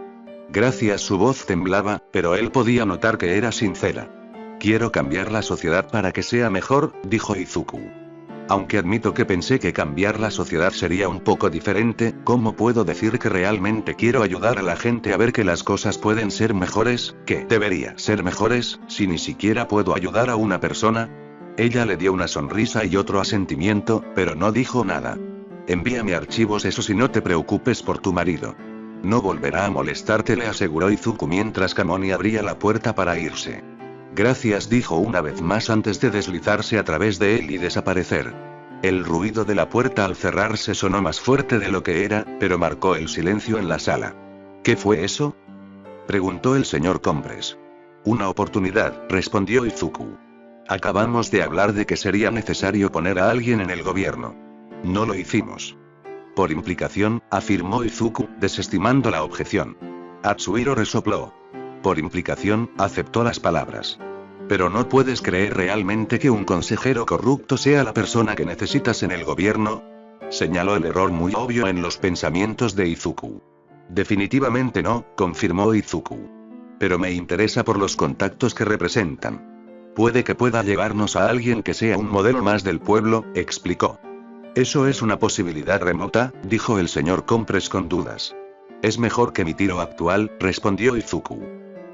Gracias, su voz temblaba, pero él podía notar que era sincera. Quiero cambiar la sociedad para que sea mejor, dijo Izuku. Aunque admito que pensé que cambiar la sociedad sería un poco diferente, ¿cómo puedo decir que realmente quiero ayudar a la gente a ver que las cosas pueden ser mejores, que debería ser mejores, si ni siquiera puedo ayudar a una persona? Ella le dio una sonrisa y otro asentimiento, pero no dijo nada. Envíame archivos, eso, si no te preocupes por tu marido. No volverá a molestarte, le aseguró Izuku mientras Kamoni abría la puerta para irse. Gracias, dijo una vez más antes de deslizarse a través de él y desaparecer. El ruido de la puerta al cerrarse sonó más fuerte de lo que era, pero marcó el silencio en la sala. ¿Qué fue eso?, preguntó el señor Compres. Una oportunidad, respondió Izuku. Acabamos de hablar de que sería necesario poner a alguien en el gobierno. No lo hicimos. Por implicación, afirmó Izuku, desestimando la objeción. Atsuhiro resopló. Por implicación, aceptó las palabras. Pero no puedes creer realmente que un consejero corrupto sea la persona que necesitas en el gobierno. Señaló el error muy obvio en los pensamientos de Izuku. Definitivamente no, confirmó Izuku. Pero me interesa por los contactos que representan. Puede que pueda llevarnos a alguien que sea un modelo más del pueblo, explicó. Eso es una posibilidad remota, dijo el señor Compress con dudas. Es mejor que mi tiro actual, respondió Izuku.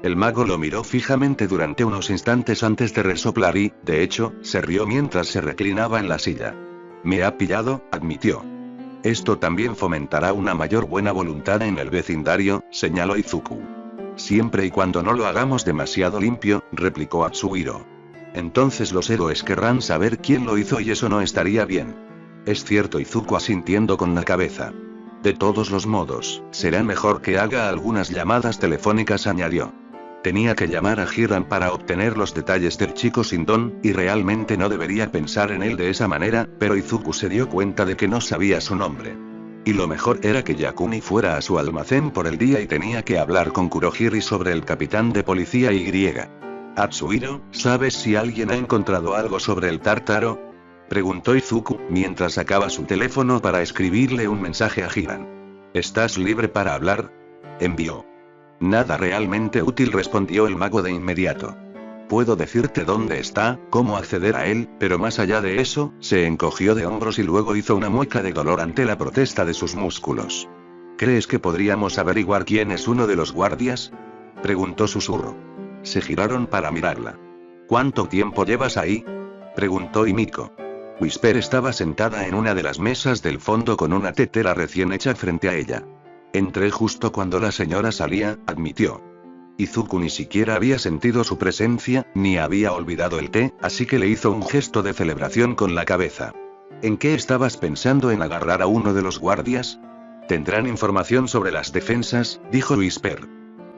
El mago lo miró fijamente durante unos instantes antes de resoplar y, de hecho, se rió mientras se reclinaba en la silla. Me ha pillado, admitió. Esto también fomentará una mayor buena voluntad en el vecindario, señaló Izuku. Siempre y cuando no lo hagamos demasiado limpio, replicó Atsuhiro. Entonces los héroes querrán saber quién lo hizo y eso no estaría bien. Es cierto, Izuku asintiendo con la cabeza. De todos los modos, será mejor que haga algunas llamadas telefónicas, añadió. Tenía que llamar a Hiran para obtener los detalles del chico sin don, y realmente no debería pensar en él de esa manera, pero Izuku se dio cuenta de que no sabía su nombre. Y lo mejor era que Yakuni fuera a su almacén por el día y tenía que hablar con Kurohiri sobre el capitán de policía Y. Atsuhiro, ¿sabes si alguien ha encontrado algo sobre el tártaro? Preguntó Izuku, mientras sacaba su teléfono para escribirle un mensaje a Hiran. ¿Estás libre para hablar? Envió. Nada realmente útil, respondió el mago de inmediato. Puedo decirte dónde está, cómo acceder a él, pero más allá de eso, se encogió de hombros y luego hizo una mueca de dolor ante la protesta de sus músculos. ¿Crees que podríamos averiguar quién es uno de los guardias? Preguntó Susurro. Se giraron para mirarla. ¿Cuánto tiempo llevas ahí? Preguntó Himiko. Whisper estaba sentada en una de las mesas del fondo con una tetera recién hecha frente a ella. Entré justo cuando la señora salía, admitió. Izuku ni siquiera había sentido su presencia, ni había olvidado el té, así que le hizo un gesto de celebración con la cabeza. ¿En qué estabas pensando? ¿En agarrar a uno de los guardias? Tendrán información sobre las defensas, dijo Whisper.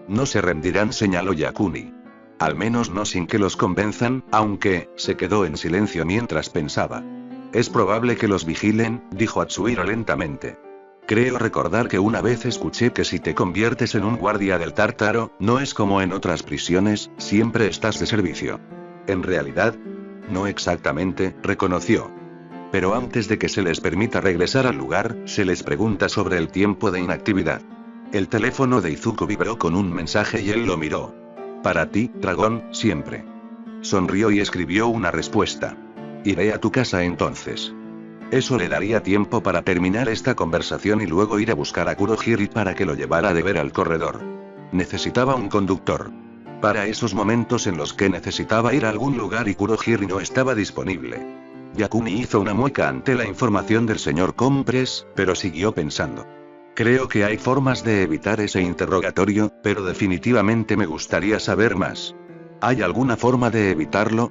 No se rendirán, señaló Yakuni. Al menos no sin que los convenzan, aunque, se quedó en silencio mientras pensaba. Es probable que los vigilen, dijo Atsuhiro lentamente. Creo recordar que una vez escuché que si te conviertes en un guardia del tártaro, no es como en otras prisiones, siempre estás de servicio. En realidad, no exactamente, reconoció. Pero antes de que se les permita regresar al lugar, se les pregunta sobre el tiempo de inactividad. El teléfono de Izuku vibró con un mensaje y él lo miró. Para ti, dragón, siempre. Sonrió y escribió una respuesta. Iré a tu casa entonces. Eso le daría tiempo para terminar esta conversación y luego ir a buscar a Kurohiri para que lo llevara de ver al corredor. Necesitaba un conductor. Para esos momentos en los que necesitaba ir a algún lugar y Kurohiri no estaba disponible. Yakuni hizo una mueca ante la información del señor Compress, pero siguió pensando. Creo que hay formas de evitar ese interrogatorio, pero definitivamente me gustaría saber más. ¿Hay alguna forma de evitarlo?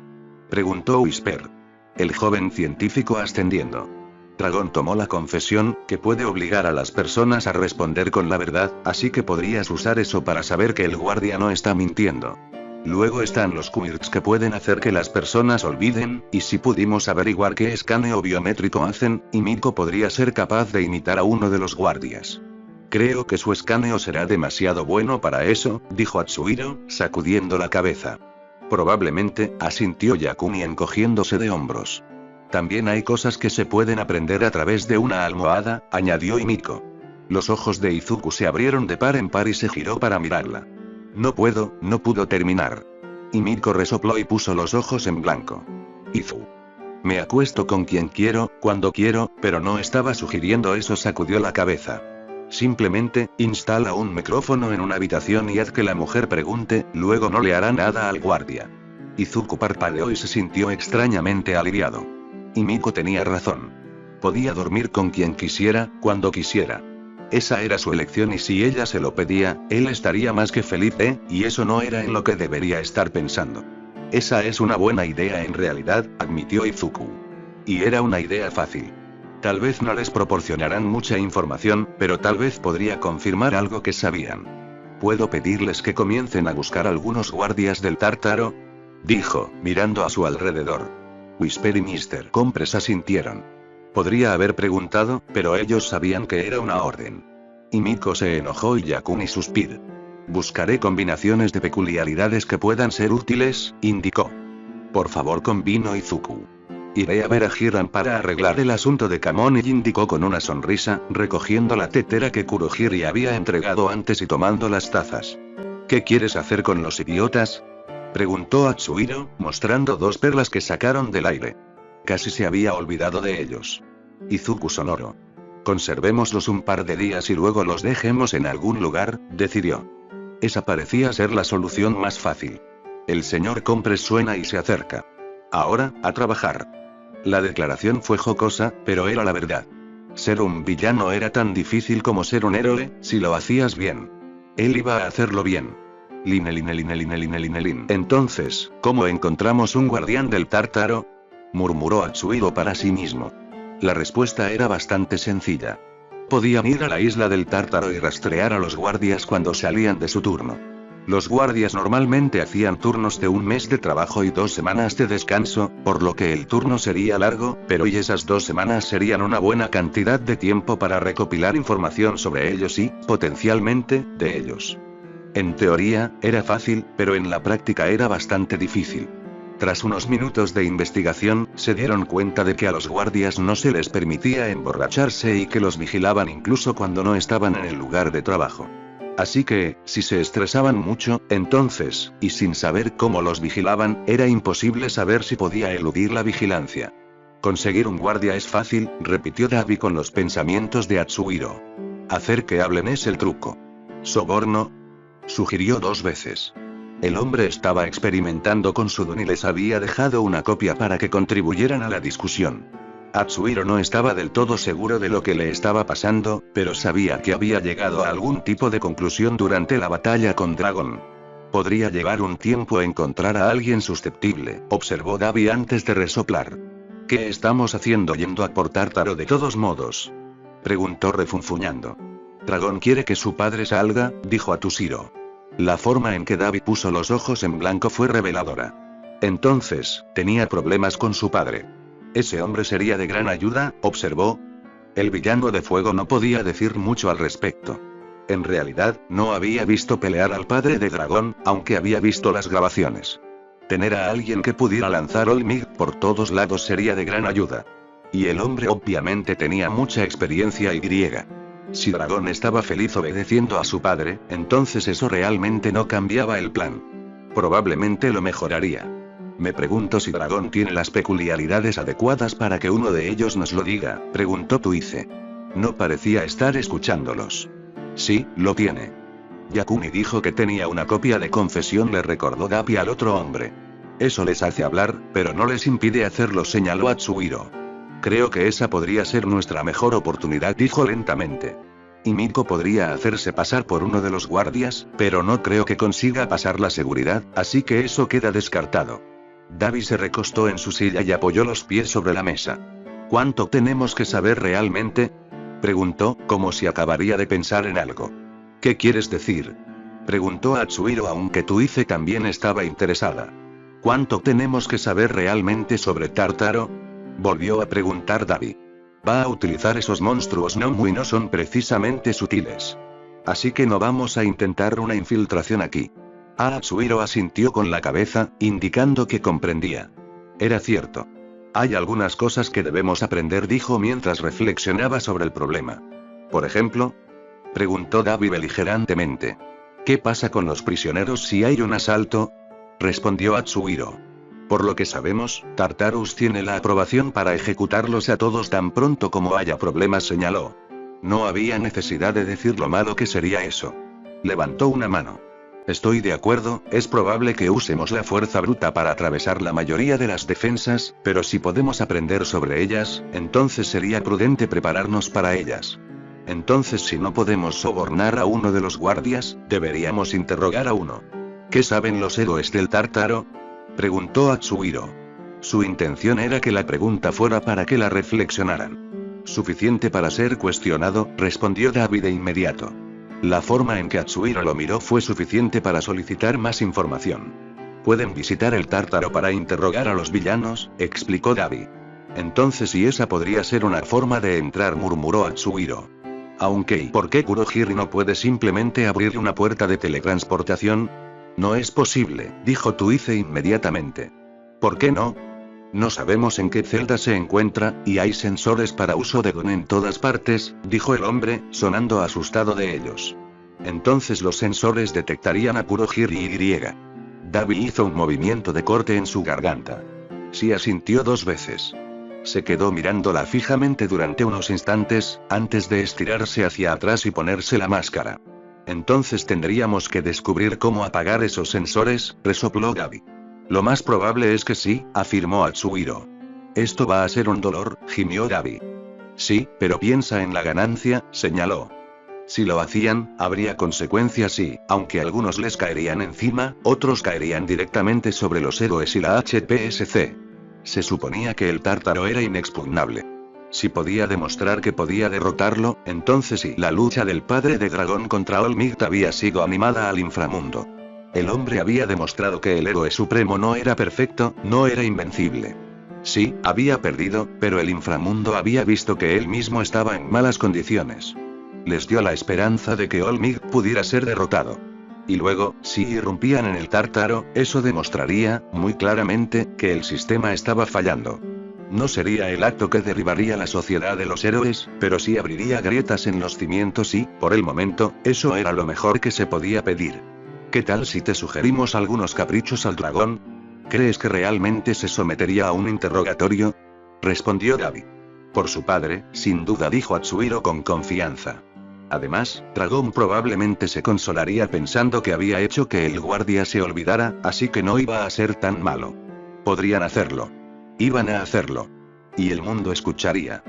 Preguntó Whisper. El joven científico ascendiendo. Dragón tomó la confesión, que puede obligar a las personas a responder con la verdad, así que podrías usar eso para saber que el guardia no está mintiendo. Luego están los quirks que pueden hacer que las personas olviden, y si pudimos averiguar qué escaneo biométrico hacen, Himiko podría ser capaz de imitar a uno de los guardias. Creo que su escaneo será demasiado bueno para eso, dijo Atsuhiro, sacudiendo la cabeza. Probablemente, asintió Yakuni encogiéndose de hombros. También hay cosas que se pueden aprender a través de una almohada, añadió Himiko. Los ojos de Izuku se abrieron de par en par y se giró para mirarla. No pudo terminar. Himiko resopló y puso los ojos en blanco. Izu. Me acuesto con quien quiero, cuando quiero, pero no estaba sugiriendo eso, sacudió la cabeza. Simplemente, instala un micrófono en una habitación y haz que la mujer pregunte, luego no le hará nada al guardia. Izuku parpadeó y se sintió extrañamente aliviado. Himiko tenía razón. Podía dormir con quien quisiera, cuando quisiera. Esa era su elección y si ella se lo pedía, él estaría más que feliz, y eso no era en lo que debería estar pensando. Esa es una buena idea en realidad, admitió Izuku. Y era una idea fácil. Tal vez no les proporcionarán mucha información, pero tal vez podría confirmar algo que sabían. ¿Puedo pedirles que comiencen a buscar algunos guardias del tártaro? dijo, mirando a su alrededor. Whisper y Mr. Compres asintieron. Podría haber preguntado, pero ellos sabían que era una orden. Y Miko se enojó y Yakuni suspiró. Buscaré combinaciones de peculiaridades que puedan ser útiles, indicó. Por favor con Bino y Izuku. Iré a ver a Hiram para arreglar el asunto de Kamon, y indicó con una sonrisa, recogiendo la tetera que Kurohiri había entregado antes y tomando las tazas. ¿Qué quieres hacer con los idiotas?, preguntó Atsuhiro, mostrando 2 perlas que sacaron del aire. Casi se había olvidado de ellos. Izuku sonoro. Conservémoslos un par de días y luego los dejemos en algún lugar, decidió. Esa parecía ser la solución más fácil. El señor Compres suena y se acerca. Ahora, a trabajar. La declaración fue jocosa, pero era la verdad. Ser un villano era tan difícil como ser un héroe, si lo hacías bien. Él iba a hacerlo bien. Entonces, ¿cómo encontramos un guardián del Tártaro?, murmuró Atsuhiro para sí mismo. La respuesta era bastante sencilla. Podían ir a la isla del Tártaro y rastrear a los guardias cuando salían de su turno. Los guardias normalmente hacían turnos de 1 mes de trabajo y 2 semanas de descanso, por lo que el turno sería largo, pero y esas 2 semanas serían una buena cantidad de tiempo para recopilar información sobre ellos y, potencialmente, de ellos. En teoría, era fácil, pero en la práctica era bastante difícil. Tras unos minutos de investigación, se dieron cuenta de que a los guardias no se les permitía emborracharse y que los vigilaban incluso cuando no estaban en el lugar de trabajo. Así que, si se estresaban mucho, entonces, y sin saber cómo los vigilaban, era imposible saber si podía eludir la vigilancia. Conseguir un guardia es fácil, repitió Dabi con los pensamientos de Atsuhiro. Hacer que hablen es el truco. ¿Soborno?, sugirió 2 veces. El hombre estaba experimentando con su don y les había dejado una copia para que contribuyeran a la discusión. Atsuhiro no estaba del todo seguro de lo que le estaba pasando, pero sabía que había llegado a algún tipo de conclusión durante la batalla con Dragon. Podría llevar un tiempo encontrar a alguien susceptible, observó Dabi antes de resoplar. ¿Qué estamos haciendo yendo a por Tártaro de todos modos?, preguntó refunfuñando. Dragon quiere que su padre salga, dijo Atsuhiro. La forma en que Dabi puso los ojos en blanco fue reveladora. Entonces, tenía problemas con su padre. Ese hombre sería de gran ayuda, observó. El villano de fuego no podía decir mucho al respecto. En realidad, no había visto pelear al padre de Dragón, aunque había visto las grabaciones. Tener a alguien que pudiera lanzar Olmig por todos lados sería de gran ayuda. Y el hombre obviamente tenía mucha experiencia y griega. Si Dragón estaba feliz obedeciendo a su padre, entonces eso realmente no cambiaba el plan. Probablemente lo mejoraría. Me pregunto si Dragón tiene las peculiaridades adecuadas para que uno de ellos nos lo diga, preguntó Tuice. No parecía estar escuchándolos. Sí, lo tiene. Yakuni dijo que tenía una copia de confesión, le recordó Dabi al otro hombre. Eso les hace hablar, pero no les impide hacerlo, señaló Atsuhiro. Creo que esa podría ser nuestra mejor oportunidad, dijo lentamente. Y Miko podría hacerse pasar por uno de los guardias, pero no creo que consiga pasar la seguridad, así que eso queda descartado. Dabi se recostó en su silla y apoyó los pies sobre la mesa. ¿Cuánto tenemos que saber realmente?, preguntó, como si acabaría de pensar en algo. ¿Qué quieres decir?, preguntó Atsuhiro, aunque Tuice también estaba interesada. ¿Cuánto tenemos que saber realmente sobre Tártaro?, volvió a preguntar Dabi. Va a utilizar esos monstruos no y no son precisamente sutiles. Así que no vamos a intentar una infiltración aquí. Atsuhiro asintió con la cabeza, indicando que comprendía. Era cierto. Hay algunas cosas que debemos aprender, dijo mientras reflexionaba sobre el problema. ¿Por ejemplo?, preguntó Dabi beligerantemente. ¿Qué pasa con los prisioneros si hay un asalto?, respondió Atsuhiro. Por lo que sabemos, Tartarus tiene la aprobación para ejecutarlos a todos tan pronto como haya problemas, señaló. No había necesidad de decir lo malo que sería eso. Levantó una mano. Estoy de acuerdo, es probable que usemos la fuerza bruta para atravesar la mayoría de las defensas, pero si podemos aprender sobre ellas, entonces sería prudente prepararnos para ellas. Entonces, si no podemos sobornar a uno de los guardias, deberíamos interrogar a uno. ¿Qué saben los héroes del Tártaro?, preguntó Atsuhiro. Su intención era que la pregunta fuera para que la reflexionaran. Suficiente para ser cuestionado, respondió Dabi de inmediato. La forma en que Atsuhiro lo miró fue suficiente para solicitar más información. pueden visitar el Tártaro para interrogar a los villanos, explicó Dabi. Entonces y esa podría ser una forma de entrar, murmuró Atsuhiro. Aunque ¿y por qué Kurohiri no puede simplemente abrir una puerta de teletransportación? No es posible, dijo Tuice inmediatamente. ¿Por qué no? No sabemos en qué celda se encuentra, y hay sensores para uso de Gon en todas partes, dijo el hombre, sonando asustado de ellos. Entonces los sensores detectarían a Kurohiri y. Dabi hizo un movimiento de corte en su garganta. Sí asintió 2 veces. Se quedó mirándola fijamente durante unos instantes, antes de estirarse hacia atrás y ponerse la máscara. Entonces tendríamos que descubrir cómo apagar esos sensores, resopló Dabi. Lo más probable es que sí, afirmó Atsuhiro. Esto va a ser un dolor, gimió Dabi. Sí, pero piensa en la ganancia, señaló. Si lo hacían, habría consecuencias y, aunque algunos les caerían encima, otros caerían directamente sobre los héroes y la HPSC. Se suponía que el Tártaro era inexpugnable. Si podía demostrar que podía derrotarlo, entonces sí, la lucha del padre de dragón contra Olmigt había sido animada al inframundo. El hombre había demostrado que el héroe supremo no era perfecto, no era invencible. Sí, había perdido, pero el inframundo había visto que él mismo estaba en malas condiciones. Les dio la esperanza de que Olmigt pudiera ser derrotado. Y luego, si irrumpían en el Tártaro, eso demostraría, muy claramente, que el sistema estaba fallando. No sería el acto que derribaría la sociedad de los héroes, pero sí abriría grietas en los cimientos y, por el momento, eso era lo mejor que se podía pedir. ¿Qué tal si te sugerimos algunos caprichos al dragón? ¿Crees que realmente se sometería a un interrogatorio? Respondió Dabi. Por su padre, sin duda, dijo Atsuhiro con confianza. Además, Dragón probablemente se consolaría pensando que había hecho que el guardia se olvidara, así que no iba a ser tan malo. Podrían hacerlo. Iban a hacerlo. Y el mundo escucharía.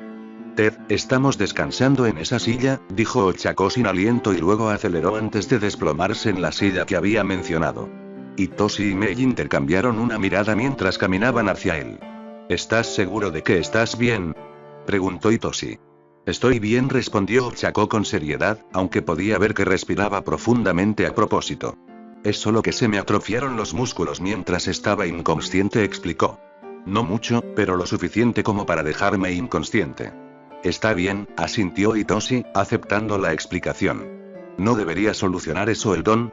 Ted, estamos descansando en esa silla, dijo Ochako sin aliento y luego aceleró antes de desplomarse en la silla que había mencionado. Itoshi y Mei intercambiaron una mirada mientras caminaban hacia él. ¿Estás seguro de que estás bien?, preguntó Itoshi. Estoy bien, respondió Ochako con seriedad, aunque podía ver que respiraba profundamente a propósito. Es solo que se me atrofiaron los músculos mientras estaba inconsciente, explicó. No mucho, pero lo suficiente como para dejarme inconsciente. Está bien, asintió Itoshi, aceptando la explicación. ¿No debería solucionar eso el don?,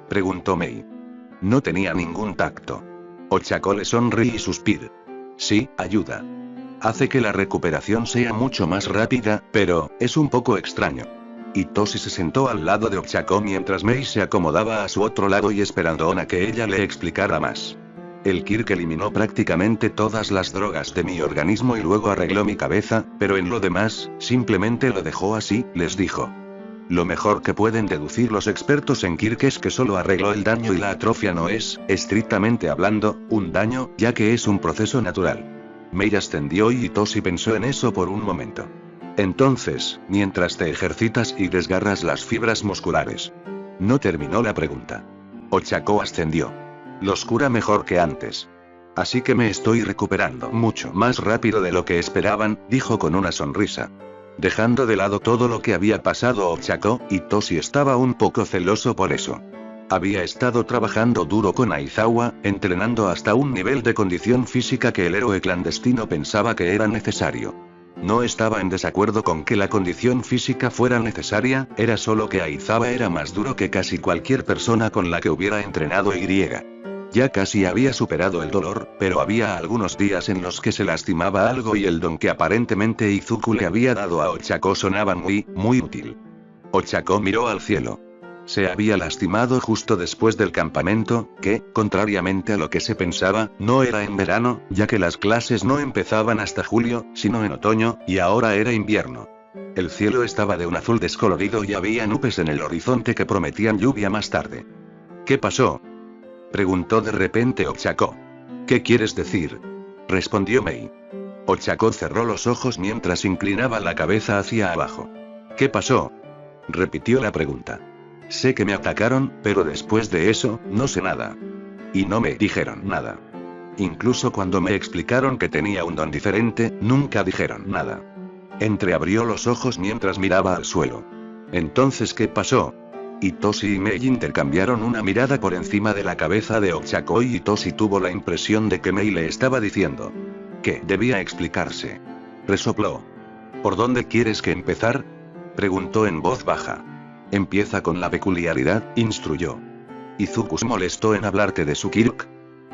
preguntó Mei. No tenía ningún tacto. Ochako le sonrió y suspiró. Sí, ayuda. Hace que la recuperación sea mucho más rápida, pero, es un poco extraño. Itoshi se sentó al lado de Ochako mientras Mei se acomodaba a su otro lado y esperando a que ella le explicara más. El Kirk eliminó prácticamente todas las drogas de mi organismo y luego arregló mi cabeza, pero en lo demás, simplemente lo dejó así, les dijo. Lo mejor que pueden deducir los expertos en Kirk es que solo arregló el daño y la atrofia no es, estrictamente hablando, un daño, ya que es un proceso natural. Mei ascendió y Itoshi pensó en eso por un momento. Entonces, mientras te ejercitas y desgarras las fibras musculares. No terminó la pregunta. Ochako ascendió. Los cura mejor que antes. Así que me estoy recuperando mucho más rápido de lo que esperaban, dijo con una sonrisa. Dejando de lado todo lo que había pasado Ochako, Itoshi estaba un poco celoso por eso. Había estado trabajando duro con Aizawa, entrenando hasta un nivel de condición física que el héroe clandestino pensaba que era necesario. No estaba en desacuerdo con que la condición física fuera necesaria, era solo que Aizawa era más duro que casi cualquier persona con la que hubiera entrenado y. Ya casi había superado el dolor, pero había algunos días en los que se lastimaba algo y el don que aparentemente Izuku le había dado a Ochako sonaba muy, muy útil. Ochako miró al cielo. Se había lastimado justo después del campamento, que, contrariamente a lo que se pensaba, no era en verano, ya que las clases no empezaban hasta julio, sino en otoño, y ahora era invierno. El cielo estaba de un azul descolorido y había nubes en el horizonte que prometían lluvia más tarde. ¿Qué pasó?, preguntó de repente Ochako. ¿Qué quieres decir?, respondió Mei. Ochako cerró los ojos mientras inclinaba la cabeza hacia abajo. ¿Qué pasó?, repitió la pregunta. Sé que me atacaron, pero después de eso, no sé nada. Y no me dijeron nada. Incluso cuando me explicaron que tenía un don diferente, nunca dijeron nada. Entreabrió los ojos mientras miraba al suelo. Entonces, ¿qué pasó?, Itoshi y Mei intercambiaron una mirada por encima de la cabeza de Ochako y Itoshi tuvo la impresión de que Mei le estaba diciendo que debía explicarse. Resopló. ¿Por dónde quieres que empezar?, preguntó en voz baja. Empieza con la peculiaridad, instruyó. ¿Izuku se molestó en hablarte de su Kirk?,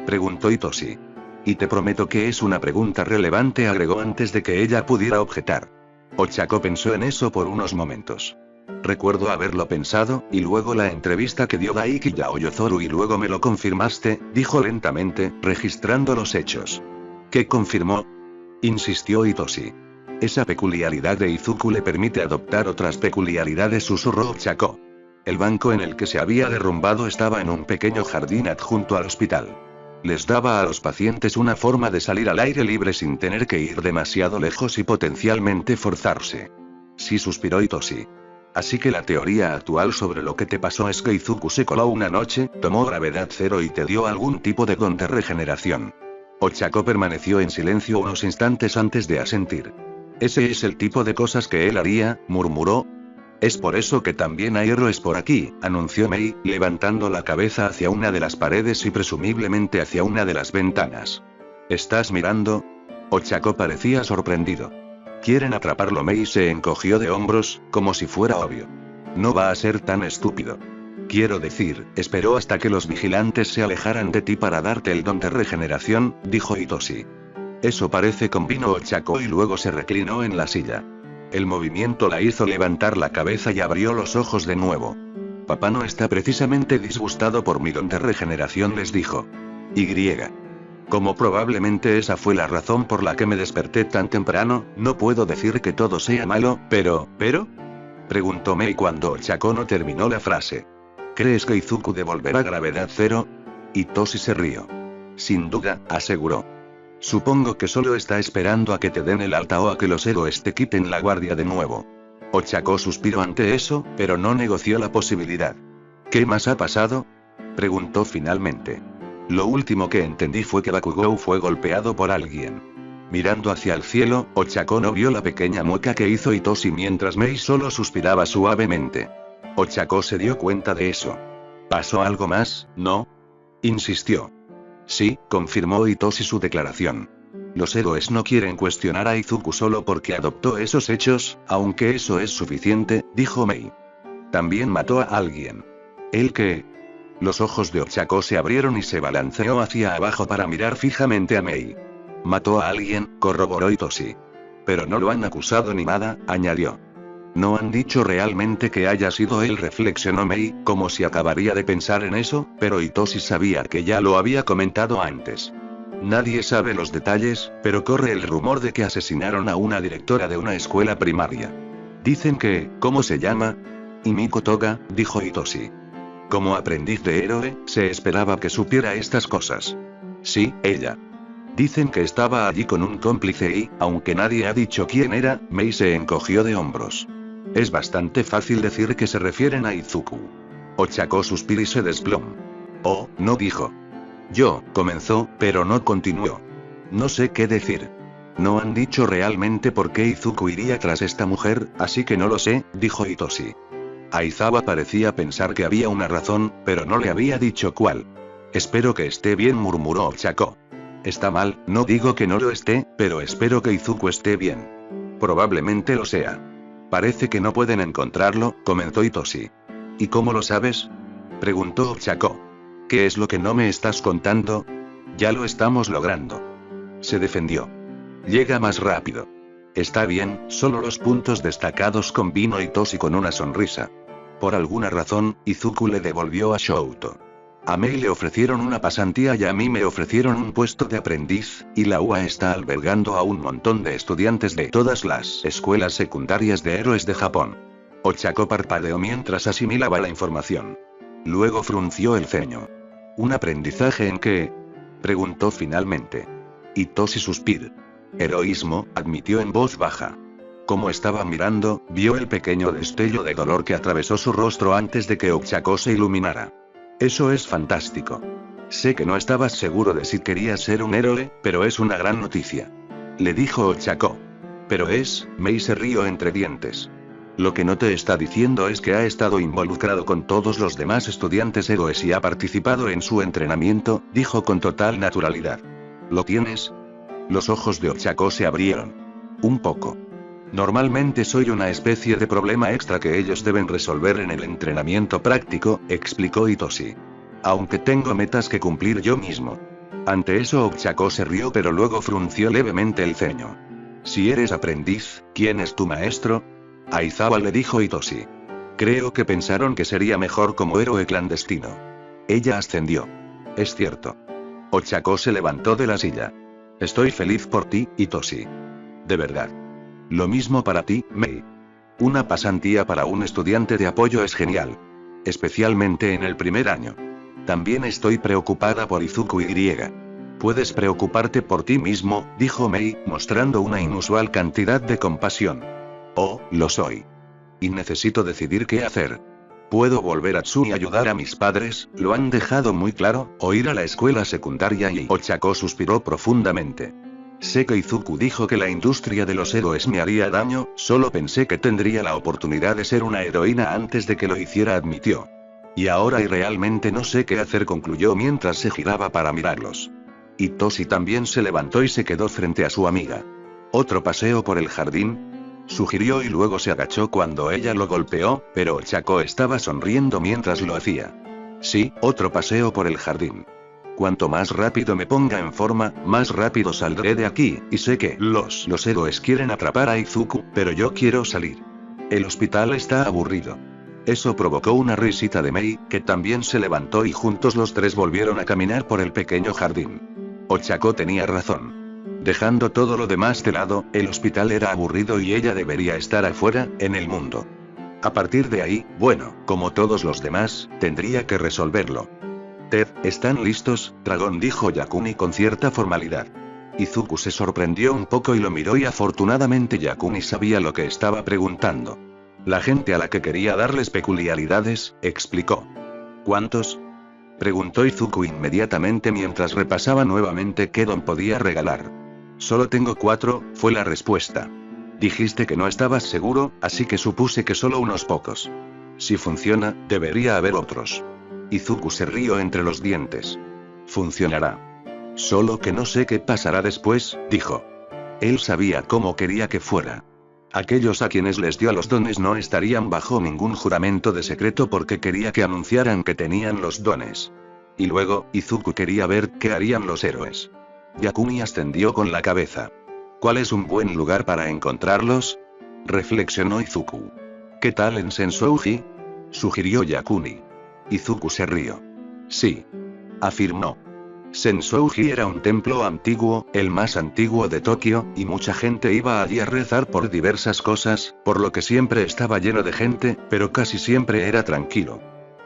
preguntó Itoshi. Y te prometo que es una pregunta relevante, agregó antes de que ella pudiera objetar. Ochako pensó en eso por unos momentos. Recuerdo haberlo pensado, y luego la entrevista que dio Daiki Yaoyozoru y luego me lo confirmaste, dijo lentamente, registrando los hechos. ¿Qué confirmó?, insistió Itoshi. Esa peculiaridad de Izuku le permite adoptar otras peculiaridades, susurró Ochako. El banco en el que se había derrumbado estaba en un pequeño jardín adjunto al hospital. Les daba a los pacientes una forma de salir al aire libre sin tener que ir demasiado lejos y potencialmente forzarse. Sí, suspiró Itoshi. Así que la teoría actual sobre lo que te pasó es que Izuku se coló una noche, tomó gravedad cero y te dio algún tipo de don de regeneración. Ochako permaneció en silencio unos instantes antes de asentir. Ese es el tipo de cosas que él haría, murmuró. Es por eso que también hay héroes por aquí, anunció Mei, levantando la cabeza hacia una de las paredes y presumiblemente hacia una de las ventanas. ¿Estás mirando? Ochako parecía sorprendido. ¿Quieren atraparlo? Mei se encogió de hombros, como si fuera obvio. No va a ser tan estúpido. Quiero decir, esperó hasta que los vigilantes se alejaran de ti para darte el don de regeneración, dijo Itoshi. Eso parece, convino Ochako y luego se reclinó en la silla. El movimiento la hizo levantar la cabeza y abrió los ojos de nuevo. Papá no está precisamente disgustado por mi don de regeneración, les dijo. Como probablemente esa fue la razón por la que me desperté tan temprano, no puedo decir que todo sea malo, ¿pero? Preguntó Mei cuando Ochako no terminó la frase. ¿Crees que Izuku devolverá gravedad cero? Itoshi se rió. Sin duda, aseguró. Supongo que solo está esperando a que te den el alta o a que los héroes te quiten la guardia de nuevo. Ochako suspiró ante eso, pero no negoció la posibilidad. ¿Qué más ha pasado?, preguntó finalmente. Lo último que entendí fue que Bakugou fue golpeado por alguien. Mirando hacia el cielo, Ochako no vio la pequeña mueca que hizo Itoshi mientras Mei solo suspiraba suavemente. Ochako se dio cuenta de eso. ¿Pasó algo más, no?, insistió. Sí, confirmó Itoshi su declaración. Los héroes no quieren cuestionar a Izuku solo porque adoptó esos hechos, aunque eso es suficiente, dijo Mei. También mató a alguien. ¿El qué? Los ojos de Ochako se abrieron y se balanceó hacia abajo para mirar fijamente a Mei. Mató a alguien, corroboró Itoshi. Pero no lo han acusado ni nada, añadió. No han dicho realmente que haya sido él, reflexionó Mei, como si acabaría de pensar en eso, pero Itoshi sabía que ya lo había comentado antes. Nadie sabe los detalles, pero corre el rumor de que asesinaron a una directora de una escuela primaria. Dicen que, ¿cómo se llama? Himiko Toga, dijo Itoshi. Como aprendiz de héroe, se esperaba que supiera estas cosas. Sí, ella. Dicen que estaba allí con un cómplice y, aunque nadie ha dicho quién era, Mei se encogió de hombros. Es bastante fácil decir que se refieren a Izuku. Ochako suspiró y se desplomó. Oh, no dijo. Yo, comenzó, pero no continuó. No sé qué decir. No han dicho realmente por qué Izuku iría tras esta mujer, así que no lo sé, dijo Itoshi. Aizawa parecía pensar que había una razón, pero no le había dicho cuál. Espero que esté bien, murmuró Ochako. Está mal, no digo que no lo esté, pero espero que Izuku esté bien. Probablemente lo sea. Parece que no pueden encontrarlo, comentó Itoshi. ¿Y cómo lo sabes?, preguntó Ochako. ¿Qué es lo que no me estás contando? Ya lo estamos logrando. Se defendió. Llega más rápido. Está bien, solo los puntos destacados, convino Itoshi con una sonrisa. Por alguna razón, Izuku le devolvió a Shouto. A Mei le ofrecieron una pasantía y a mí me ofrecieron un puesto de aprendiz, y la UA está albergando a un montón de estudiantes de todas las escuelas secundarias de héroes de Japón. Ochako parpadeó mientras asimilaba la información. Luego frunció el ceño. ¿Un aprendizaje en qué?, preguntó finalmente. Itoshi suspiró. Heroísmo, admitió en voz baja. Como estaba mirando, vio el pequeño destello de dolor que atravesó su rostro antes de que Ochako se iluminara. Eso es fantástico. Sé que no estabas seguro de si querías ser un héroe, pero es una gran noticia. Le dijo Ochako. Pero Mei se rió entre dientes. Lo que no te está diciendo es que ha estado involucrado con todos los demás estudiantes héroes y ha participado en su entrenamiento, dijo con total naturalidad. ¿Lo tienes? Los ojos de Ochako se abrieron. Un poco. Normalmente soy una especie de problema extra que ellos deben resolver en el entrenamiento práctico, explicó Hitoshi. Aunque tengo metas que cumplir yo mismo. Ante eso Ochako se rió pero luego frunció levemente el ceño. Si eres aprendiz, ¿quién es tu maestro? Aizawa le dijo Hitoshi. Creo que pensaron que sería mejor como héroe clandestino. Ella ascendió. Es cierto. Ochako se levantó de la silla. Estoy feliz por ti, Hitoshi. De verdad. Lo mismo para ti, Mei. Una pasantía para un estudiante de apoyo es genial. Especialmente en el primer año. También estoy preocupada por Izuku Y. Puedes preocuparte por ti mismo, dijo Mei, mostrando una inusual cantidad de compasión. Oh, lo soy. Y necesito decidir qué hacer. ¿Puedo volver a Tsu y ayudar a mis padres? ¿Lo han dejado muy claro? ¿O ir a la escuela secundaria? Y Ochako suspiró profundamente. Sé que Izuku dijo que la industria de los héroes me haría daño, solo pensé que tendría la oportunidad de ser una heroína antes de que lo hiciera, admitió. Y ahora y realmente no sé qué hacer, concluyó mientras se giraba para mirarlos. Hitoshi también se levantó y se quedó frente a su amiga. ¿Otro paseo por el jardín?, sugirió y luego se agachó cuando ella lo golpeó, pero Ochako estaba sonriendo mientras lo hacía. Sí, otro paseo por el jardín. Cuanto más rápido me ponga en forma, más rápido saldré de aquí, y sé que los héroes quieren atrapar a Izuku, pero yo quiero salir. El hospital está aburrido. Eso provocó una risita de Mei, que también se levantó y juntos los tres volvieron a caminar por el pequeño jardín. Ochako tenía razón. Dejando todo lo demás de lado, el hospital era aburrido y ella debería estar afuera, en el mundo. A partir de ahí, bueno, como todos los demás, tendría que resolverlo. Ted, ¿están listos? Dragón, dijo Yakuni con cierta formalidad. Izuku se sorprendió un poco y lo miró y afortunadamente Yakuni sabía lo que estaba preguntando. La gente a la que quería darles peculiaridades, explicó. ¿Cuántos? Preguntó Izuku inmediatamente mientras repasaba nuevamente qué don podía regalar. Solo tengo 4, fue la respuesta. Dijiste que no estabas seguro, así que supuse que solo unos pocos. Si funciona, debería haber otros. Izuku se rió entre los dientes. Funcionará. Solo que no sé qué pasará después, dijo. Él sabía cómo quería que fuera. Aquellos a quienes les dio los dones no estarían bajo ningún juramento de secreto porque quería que anunciaran que tenían los dones. Y luego, Izuku quería ver qué harían los héroes. Yakuni ascendió con la cabeza. ¿Cuál es un buen lugar para encontrarlos?, reflexionó Izuku. ¿Qué tal en Sensouji?, sugirió Yakuni. Izuku se rió. Sí, afirmó. Sensouji era un templo antiguo, el más antiguo de Tokio, y mucha gente iba allí a rezar por diversas cosas, por lo que siempre estaba lleno de gente, pero casi siempre era tranquilo.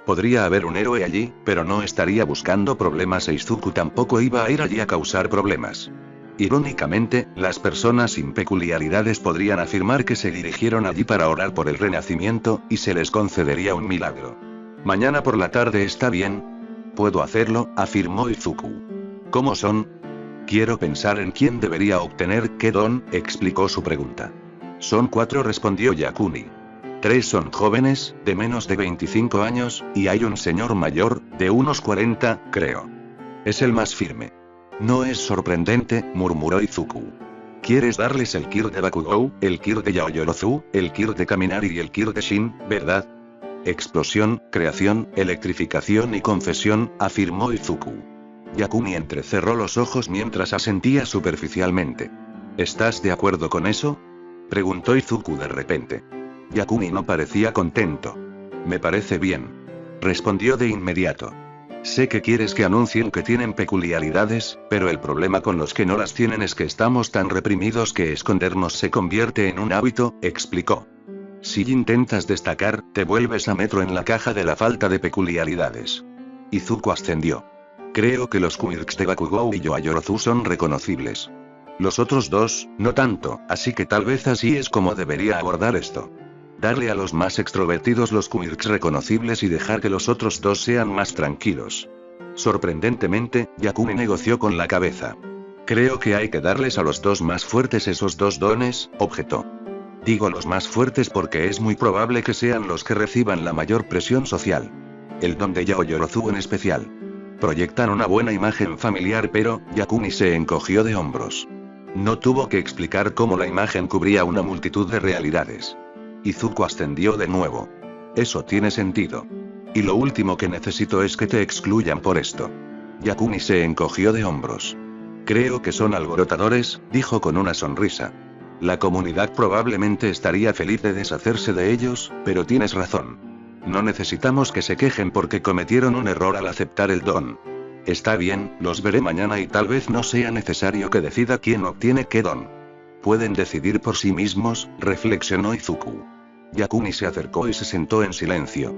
Podría haber un héroe allí, pero no estaría buscando problemas e Izuku tampoco iba a ir allí a causar problemas. Irónicamente, las personas sin peculiaridades podrían afirmar que se dirigieron allí para orar por el renacimiento, y se les concedería un milagro. Mañana por la tarde está bien. Puedo hacerlo, afirmó Izuku. ¿Cómo son? Quiero pensar en quién debería obtener qué don, explicó su pregunta. Son 4, respondió Yakuni. 3 son jóvenes, de menos de 25 años, y hay un señor mayor, de unos 40, creo. Es el más firme. No es sorprendente, murmuró Izuku. ¿Quieres darles el Kir de Bakugou, el Kir de Yaoyorozu, el Kir de Kaminari y el Kir de Shin, verdad? Explosión, creación, electrificación y confesión, afirmó Izuku. Yakuni entrecerró los ojos mientras asentía superficialmente. ¿Estás de acuerdo con eso?, preguntó Izuku de repente. Yakuni no parecía contento. Me parece bien, respondió de inmediato. Sé que quieres que anuncien que tienen peculiaridades, pero el problema con los que no las tienen es que estamos tan reprimidos que escondernos se convierte en un hábito, explicó. Si intentas destacar, te vuelves a metro en la caja de la falta de peculiaridades. Izuku ascendió. Creo que los quirks de Bakugou y Yaoyorozu son reconocibles. Los otros 2, no tanto, así que tal vez así es como debería abordar esto. Darle a los más extrovertidos los quirks reconocibles y dejar que los otros 2 sean más tranquilos. Sorprendentemente, Yakuni negoció con la cabeza. Creo que hay que darles a los 2 más fuertes esos 2 dones, objetó. Digo los más fuertes porque es muy probable que sean los que reciban la mayor presión social. El don de Yao Yorozu en especial. Proyectan una buena imagen familiar, pero Yakuni se encogió de hombros. No tuvo que explicar cómo la imagen cubría una multitud de realidades. Izuku ascendió de nuevo. Eso tiene sentido. Y lo último que necesito es que te excluyan por esto. Yakuni se encogió de hombros. Creo que son alborotadores, dijo con una sonrisa. La comunidad probablemente estaría feliz de deshacerse de ellos, pero tienes razón. No necesitamos que se quejen porque cometieron un error al aceptar el don. Está bien, los veré mañana y tal vez no sea necesario que decida quién obtiene qué don. Pueden decidir por sí mismos, reflexionó Izuku. Yakuni se acercó y se sentó en silencio.